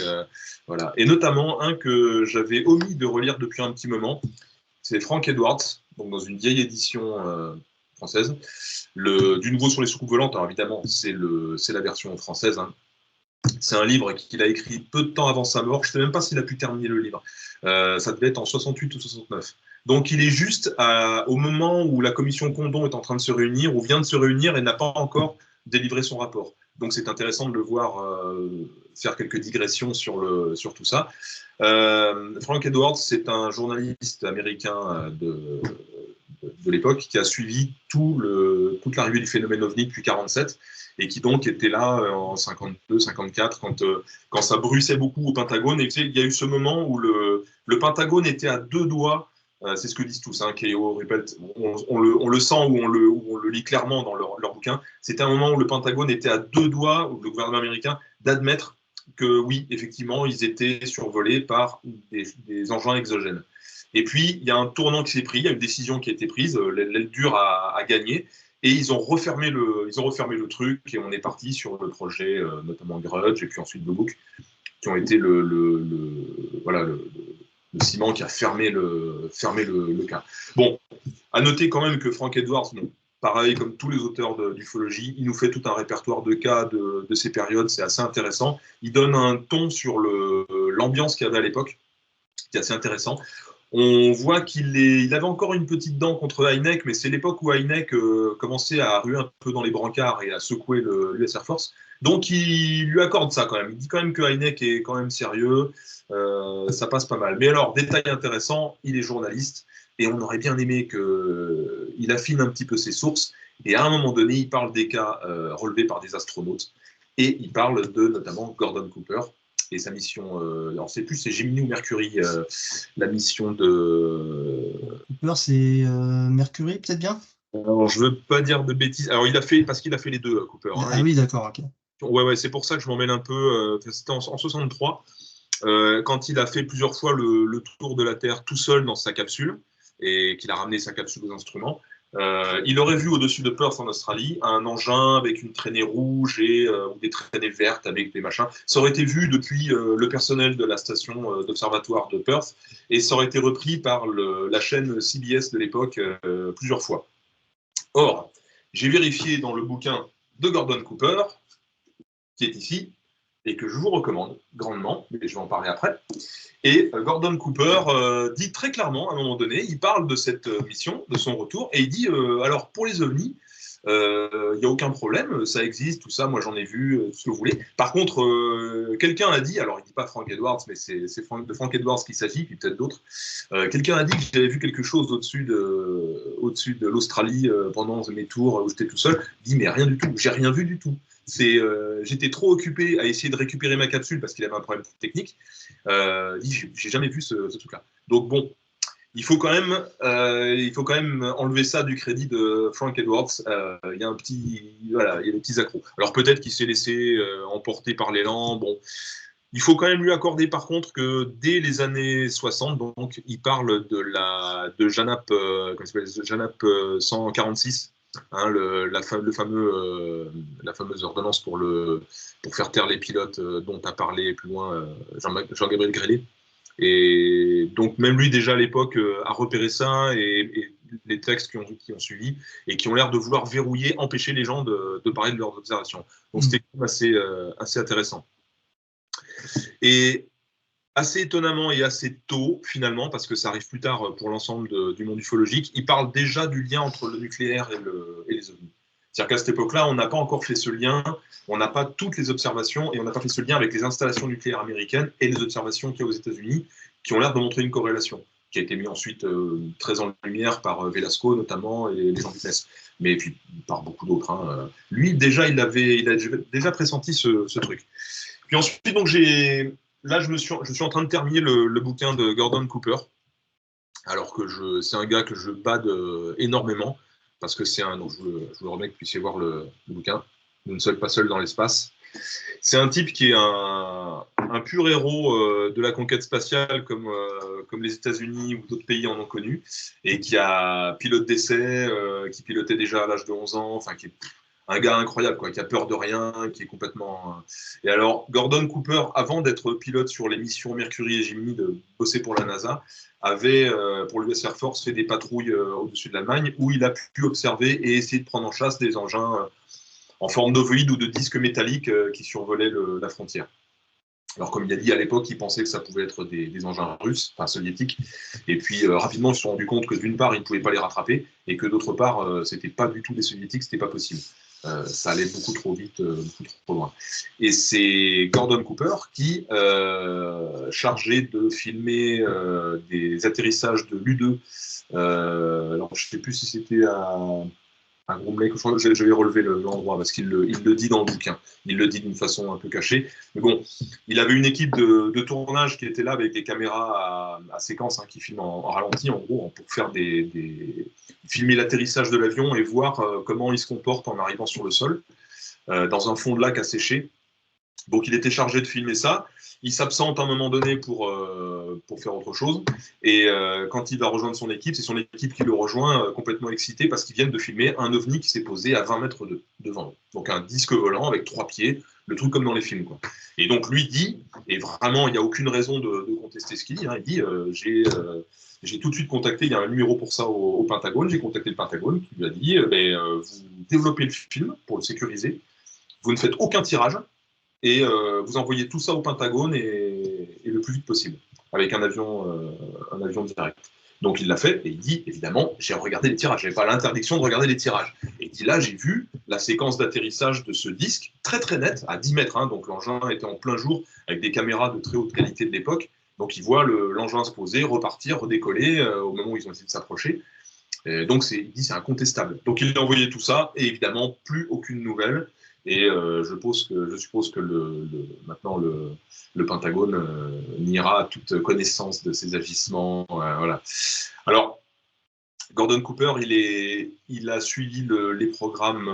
voilà. Et notamment un que j'avais omis de relire depuis un petit moment, c'est Frank Edwards, donc dans une vieille édition française, du nouveau sur les soucoupes volantes. Alors évidemment, c'est la version française. C'est un livre qu'il a écrit peu de temps avant sa mort. Je ne sais même pas s'il a pu terminer le livre. Ça devait être en 68 ou 69. Donc il est juste au moment où la commission Condon est en train de se réunir, ou vient de se réunir et n'a pas encore délivré son rapport. Donc c'est intéressant de le voir faire quelques digressions sur tout ça. Frank Edwards, c'est un journaliste américain de l'époque qui a suivi toute l'arrivée du phénomène OVNI depuis 1947 et qui donc était là en 52, 54 quand ça bruissait beaucoup au Pentagone. Et il y a eu ce moment où le Pentagone était à deux doigts. C'est ce que disent tous, Keiho, Ruppelt, on le sent ou on le lit clairement dans leur bouquin. C'était un moment où le Pentagone était à deux doigts, ou le gouvernement américain, d'admettre que oui, effectivement, ils étaient survolés par des engins exogènes. Et puis, il y a un tournant qui s'est pris, il y a une décision qui a été prise, l'aile dure a gagné, et ils ont refermé le truc, et on est parti sur le projet, notamment Grudge, et puis ensuite Blue Book, qui ont été ciment qui a fermé le cas. Bon, à noter quand même que Frank Edwards, bon, pareil comme tous les auteurs d'ufologie, il nous fait tout un répertoire de cas de ces périodes, c'est assez intéressant. Il donne un ton sur l'ambiance qu'il y avait à l'époque, qui est assez intéressant. On voit il avait encore une petite dent contre Heineck, mais c'est l'époque où Heineck commençait à ruer un peu dans les brancards et à secouer l'US Air Force. Donc il lui accorde ça quand même. Il dit quand même que Heineck est quand même sérieux, ça passe pas mal. Mais alors, détail intéressant, il est journaliste et on aurait bien aimé qu'il affine un petit peu ses sources. Et à un moment donné, il parle des cas relevés par des astronautes et il parle de notamment Gordon Cooper et sa mission. On ne sait plus, c'est Gemini ou Mercury, la mission de. Cooper, c'est Mercury, peut-être bien? Alors, je veux pas dire de bêtises. Alors, parce qu'il a fait les deux, Cooper. Hein, Ah oui, d'accord, ok. Ouais, c'est pour ça que je m'en mêle un peu. C'était en 63, quand il a fait plusieurs fois le tour de la Terre tout seul dans sa capsule et qu'il a ramené sa capsule aux instruments. Il aurait vu au-dessus de Perth en Australie un engin avec une traînée rouge et des traînées vertes avec des machins. Ça aurait été vu depuis le personnel de la station d'observatoire de Perth et ça aurait été repris par la chaîne CBS de l'époque plusieurs fois. Or, j'ai vérifié dans le bouquin de Gordon Cooper, qui est ici, et que je vous recommande grandement, mais je vais en parler après. Et Gordon Cooper dit très clairement, à un moment donné, il parle de cette mission, de son retour, et il dit, alors pour les ovnis, il n'y a aucun problème, ça existe, tout ça, moi j'en ai vu, tout ce que vous voulez. Par contre, quelqu'un a dit, alors il ne dit pas Frank Edwards, mais c'est de Frank Edwards qu'il s'agit, puis peut-être d'autres, quelqu'un a dit que j'avais vu quelque chose au-dessus de l'Australie pendant mes tours où j'étais tout seul. Il dit, mais rien du tout, j'ai rien vu du tout. J'étais trop occupé à essayer de récupérer ma capsule parce qu'il avait un problème technique. J'ai jamais vu ce truc-là. Donc bon, il faut quand même enlever ça du crédit de Frank Edwards. Il y a des petits accros. Alors peut-être qu'il s'est laissé emporter par l'élan. Bon, il faut quand même lui accorder par contre que dès les années 60, donc il parle de JANAP, JANAP 146. Hein, la fameuse ordonnance pour faire taire les pilotes dont a parlé plus loin Jean-Gabriel Grélé. Et donc même lui déjà à l'époque a repéré ça et les textes qui ont suivi et qui ont l'air de vouloir verrouiller, empêcher les gens de parler de leurs observations. Donc c'était assez intéressant. Et assez étonnamment et assez tôt, finalement, parce que ça arrive plus tard pour l'ensemble du monde ufologique, il parle déjà du lien entre le nucléaire et les ovnis. C'est-à-dire qu'à cette époque-là, on n'a pas encore fait ce lien, on n'a pas toutes les observations, et on n'a pas fait ce lien avec les installations nucléaires américaines et les observations qu'il y a aux États-Unis, qui ont l'air de montrer une corrélation, qui a été mis ensuite très en lumière par Velasco, notamment, et les gens du CNES, mais puis par beaucoup d'autres. Hein. Lui, déjà, il a déjà pressenti ce truc. Puis ensuite, donc, là, je suis en train de terminer le bouquin de Gordon Cooper, alors que c'est un gars que je bade énormément, parce que donc je vous le remets que vous puissiez voir le bouquin. Nous ne sommes pas seuls dans l'espace. C'est un type qui est un pur héros de la conquête spatiale, comme les États-Unis ou d'autres pays en ont connu, et qui a pilote d'essai, qui pilotait déjà à l'âge de 11 ans, enfin qui est un gars incroyable, quoi, qui a peur de rien, qui est complètement... Et alors, Gordon Cooper, avant d'être pilote sur les missions Mercury et Gemini, de bosser pour la NASA, avait, pour l'US Air Force, fait des patrouilles au-dessus de l'Allemagne, où il a pu observer et essayer de prendre en chasse des engins en forme d'ovoïde ou de disques métalliques qui survolaient la frontière. Alors, comme il a dit à l'époque, il pensait que ça pouvait être des engins russes, enfin soviétiques. Et puis, rapidement, ils se sont rendus compte que d'une part, ils ne pouvaient pas les rattraper, et que d'autre part, c'était pas du tout des soviétiques, c'était pas possible. Ça allait beaucoup trop vite, beaucoup trop loin. Et c'est Gordon Cooper qui, chargé de filmer des atterrissages de l'U-2, alors je ne sais plus si c'était à Groom Lake, je vais relever l'endroit parce qu'il le dit dans le bouquin. Il le dit d'une façon un peu cachée. Mais bon, il avait une équipe de tournage qui était là avec des caméras à séquence qui filment en ralenti, en gros, pour faire filmer l'atterrissage de l'avion et voir comment il se comporte en arrivant sur le sol, dans un fond de lac asséché. Donc il était chargé de filmer ça. Il s'absente à un moment donné pour faire autre chose. Et quand il va rejoindre son équipe, c'est son équipe qui le rejoint complètement excité parce qu'ils viennent de filmer un ovni qui s'est posé à 20 mètres devant eux. Donc un disque volant avec 3 pieds, le truc comme dans les films, quoi. Et donc lui dit, Et vraiment, il n'y a aucune raison de contester ce qu'il dit. Hein. Il dit j'ai tout de suite contacté, il y a un numéro pour ça au Pentagone, j'ai contacté le Pentagone qui lui a dit vous développez le film pour le sécuriser, vous ne faites aucun tirage et vous envoyez tout ça au Pentagone et le plus vite possible, avec un avion direct. Donc il l'a fait et il dit évidemment j'ai regardé les tirages, j'avais pas l'interdiction de regarder les tirages. Et il dit là j'ai vu la séquence d'atterrissage de ce disque très très nette à 10 mètres, hein, donc l'engin était en plein jour avec des caméras de très haute qualité de l'époque. Donc il voit l'engin se poser, repartir, redécoller au moment où ils ont essayé de s'approcher. Et donc il dit c'est incontestable. Donc il a envoyé tout ça et évidemment plus aucune nouvelle. Et je suppose que maintenant le Pentagone niera toute connaissance de ces agissements. Voilà. Alors, Gordon Cooper, il a suivi les programmes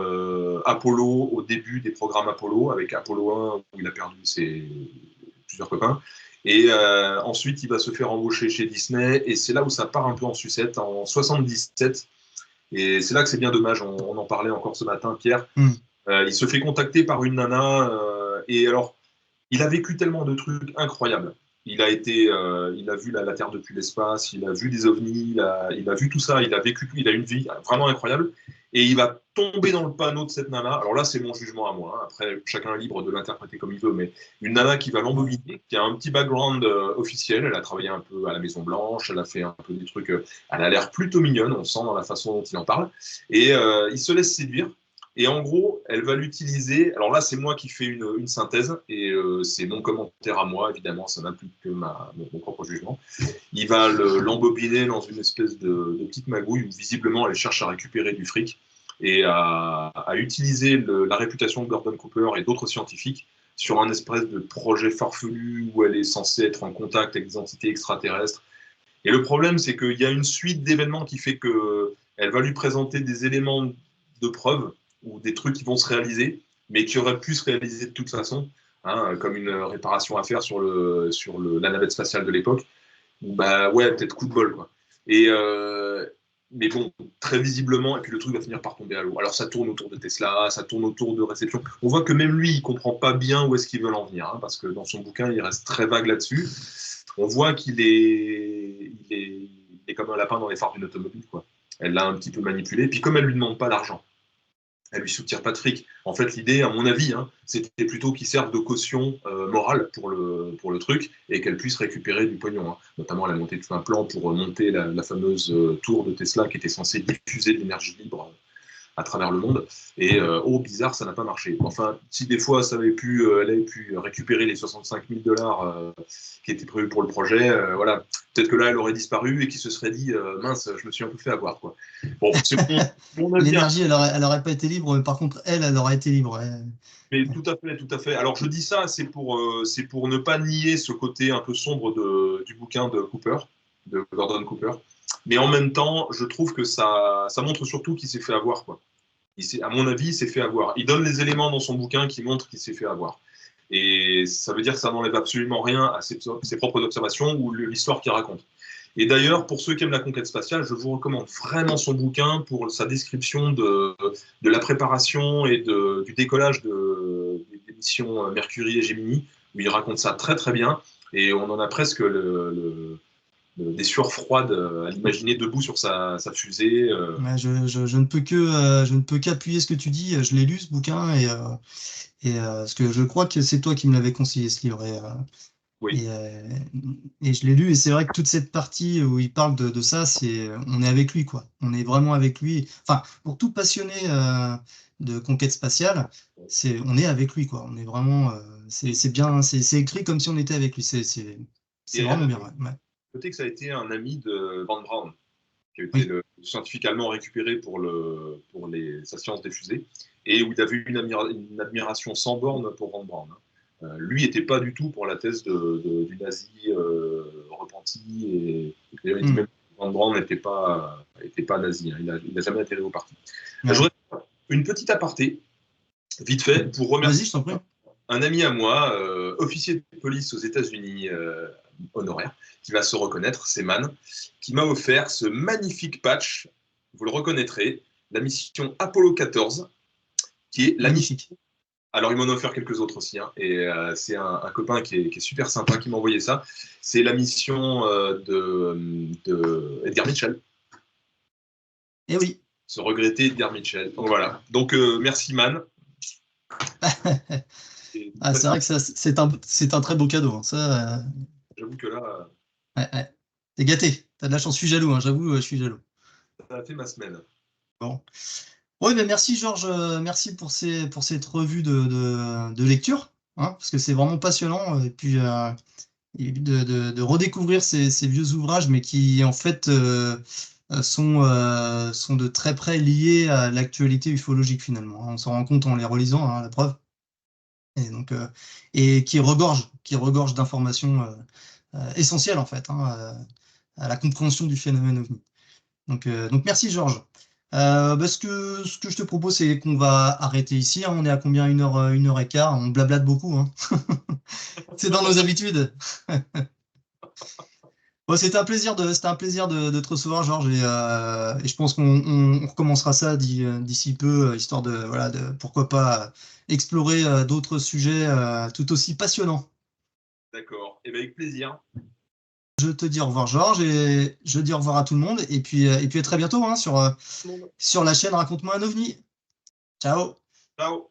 Apollo au début des programmes Apollo, avec Apollo 1 où il a perdu plusieurs copains. Et ensuite, il va se faire embaucher chez Disney. Et c'est là où ça part un peu en sucette, en 77. Et c'est là que c'est bien dommage. On en parlait encore ce matin, Pierre. Il se fait contacter par une nana et alors il a vécu tellement de trucs incroyables. Il a vu la Terre depuis l'espace, il a vu des ovnis, il a vu tout ça, il a une vie vraiment incroyable et il va tomber dans le panneau de cette nana. Alors là, c'est mon jugement à moi. Hein. Après, chacun est libre de l'interpréter comme il veut, mais une nana qui va l'embobiner, qui a un petit background officiel. Elle a travaillé un peu à la Maison Blanche, elle a fait un peu des trucs. Elle a l'air plutôt mignonne, on sent dans la façon dont il en parle. Et il se laisse séduire. Et en gros, elle va l'utiliser. Alors là, c'est moi qui fais une synthèse, et c'est mon commentaire à moi, évidemment, ça n'implique que mon propre jugement. Il va l'embobiner dans une espèce de petite magouille où visiblement elle cherche à récupérer du fric et à utiliser la réputation de Gordon Cooper et d'autres scientifiques sur un espèce de projet farfelu où elle est censée être en contact avec des entités extraterrestres. Et le problème, c'est qu'il y a une suite d'événements qui fait qu'elle va lui présenter des éléments de preuve ou des trucs qui vont se réaliser, mais qui auraient pu se réaliser de toute façon, hein, comme une réparation à faire sur la navette spatiale de l'époque. Bah ouais, peut-être coup de bol, quoi. Mais bon, très visiblement, et puis le truc va finir par tomber à l'eau. Alors ça tourne autour de Tesla, ça tourne autour de réception. On voit que même lui, il comprend pas bien où est-ce qu'ils veulent en venir, hein, parce que dans son bouquin, il reste très vague là-dessus. On voit qu'il est comme un lapin dans les phares d'une automobile, quoi. Elle l'a un petit peu manipulé, puis comme elle lui demande pas d'argent, elle lui soutire pas de fric. En fait, l'idée, à mon avis, hein, c'était plutôt qu'il serve de caution morale pour le truc et qu'elle puisse récupérer du pognon. Hein. Notamment, elle a monté tout un plan pour monter la fameuse tour de Tesla qui était censée diffuser de l'énergie libre à travers le monde. Et bizarre, ça n'a pas marché. Enfin, si des fois elle avait pu récupérer les 65 000 $ qui étaient prévus pour le projet, voilà, peut-être que là, elle aurait disparu et qu'il se serait dit mince, je me suis un peu fait avoir, quoi. Bon, c'est mon avis. L'énergie, elle aurait pas été libre, mais par contre, elle aurait été libre. Ouais. Mais tout à fait, tout à fait. Alors je dis ça, c'est pour ne pas nier ce côté un peu sombre du bouquin de Cooper, de Gordon Cooper. Mais en même temps, je trouve que ça montre surtout qu'il s'est fait avoir, quoi. À mon avis, il s'est fait avoir. Il donne les éléments dans son bouquin qui montrent qu'il s'est fait avoir. Et ça veut dire que ça n'enlève absolument rien à ses propres observations ou l'histoire qu'il raconte. Et d'ailleurs, pour ceux qui aiment la conquête spatiale, je vous recommande vraiment son bouquin pour sa description de la préparation et du décollage des missions Mercury et Gemini, où il raconte ça très très bien. Et on en a presque des sueurs froides à l'imaginer debout sur sa fusée. Je ne peux qu'appuyer ce que tu dis. Je l'ai lu ce bouquin parce que je crois que c'est toi qui me l'avais conseillé ce livre. Oui. Et je l'ai lu et c'est vrai que toute cette partie où il parle de ça, on est avec lui, quoi. On est vraiment avec lui. Enfin, pour tout passionné de conquête spatiale, on est avec lui, quoi. On est vraiment, c'est bien, c'est écrit comme si on était avec lui. C'est vraiment bien. Ouais. Notez que ça a été un ami de Van Braun, qui a été Oui. le scientifique allemand récupéré pour sa science des fusées, et où il avait une admiration sans borne pour Van Braun. Lui n'était pas du tout pour la thèse du nazi repenti, et d'ailleurs il dit même que Van Braun n'était pas nazi, hein. Il n'a jamais atterri au parti. Ouais. Je voudrais faire une petite aparté, vite fait, pour remercier un ami à moi, officier de police aux États-Unis, honoraire, qui va se reconnaître, c'est Man, qui m'a offert ce magnifique patch, vous le reconnaîtrez, la mission Apollo 14, qui est la mission Alors, il m'en a offert quelques autres aussi, hein, et c'est un copain qui est super sympa qui m'a envoyé ça. C'est la mission de Edgar Mitchell. Et oui. Se regretter Edgar Mitchell. Donc voilà. Donc merci Man. C'est vrai que c'est un très beau cadeau. Hein. Ça, j'avoue que là, ouais. T'es gâté. T'as de la chance. Je suis jaloux. Hein. J'avoue, je suis jaloux. Ça a fait ma semaine. Bon. Oui, mais merci Georges. Merci pour cette revue de lecture. Hein, parce que c'est vraiment passionnant. Et puis de redécouvrir ces vieux ouvrages, mais qui en fait sont de très près liés à l'actualité ufologique finalement. On s'en rend compte en les relisant, hein, la preuve. Et donc et qui regorge d'informations essentielles en fait, hein, à la compréhension du phénomène OVNI. Donc merci Georges. Ce que je te propose, c'est qu'on va arrêter ici. Hein. On est à combien? 1h15. On blablate beaucoup. Hein. C'est dans nos habitudes. Bon, c'était un plaisir de te recevoir, Georges, et je pense qu'on recommencera ça d'ici peu, histoire de pourquoi pas explorer d'autres sujets tout aussi passionnants. D'accord. Et bien, avec plaisir. Je te dis au revoir, Georges, et je dis au revoir à tout le monde, et puis à très bientôt hein, sur la chaîne Raconte-moi un OVNI. Ciao. Ciao.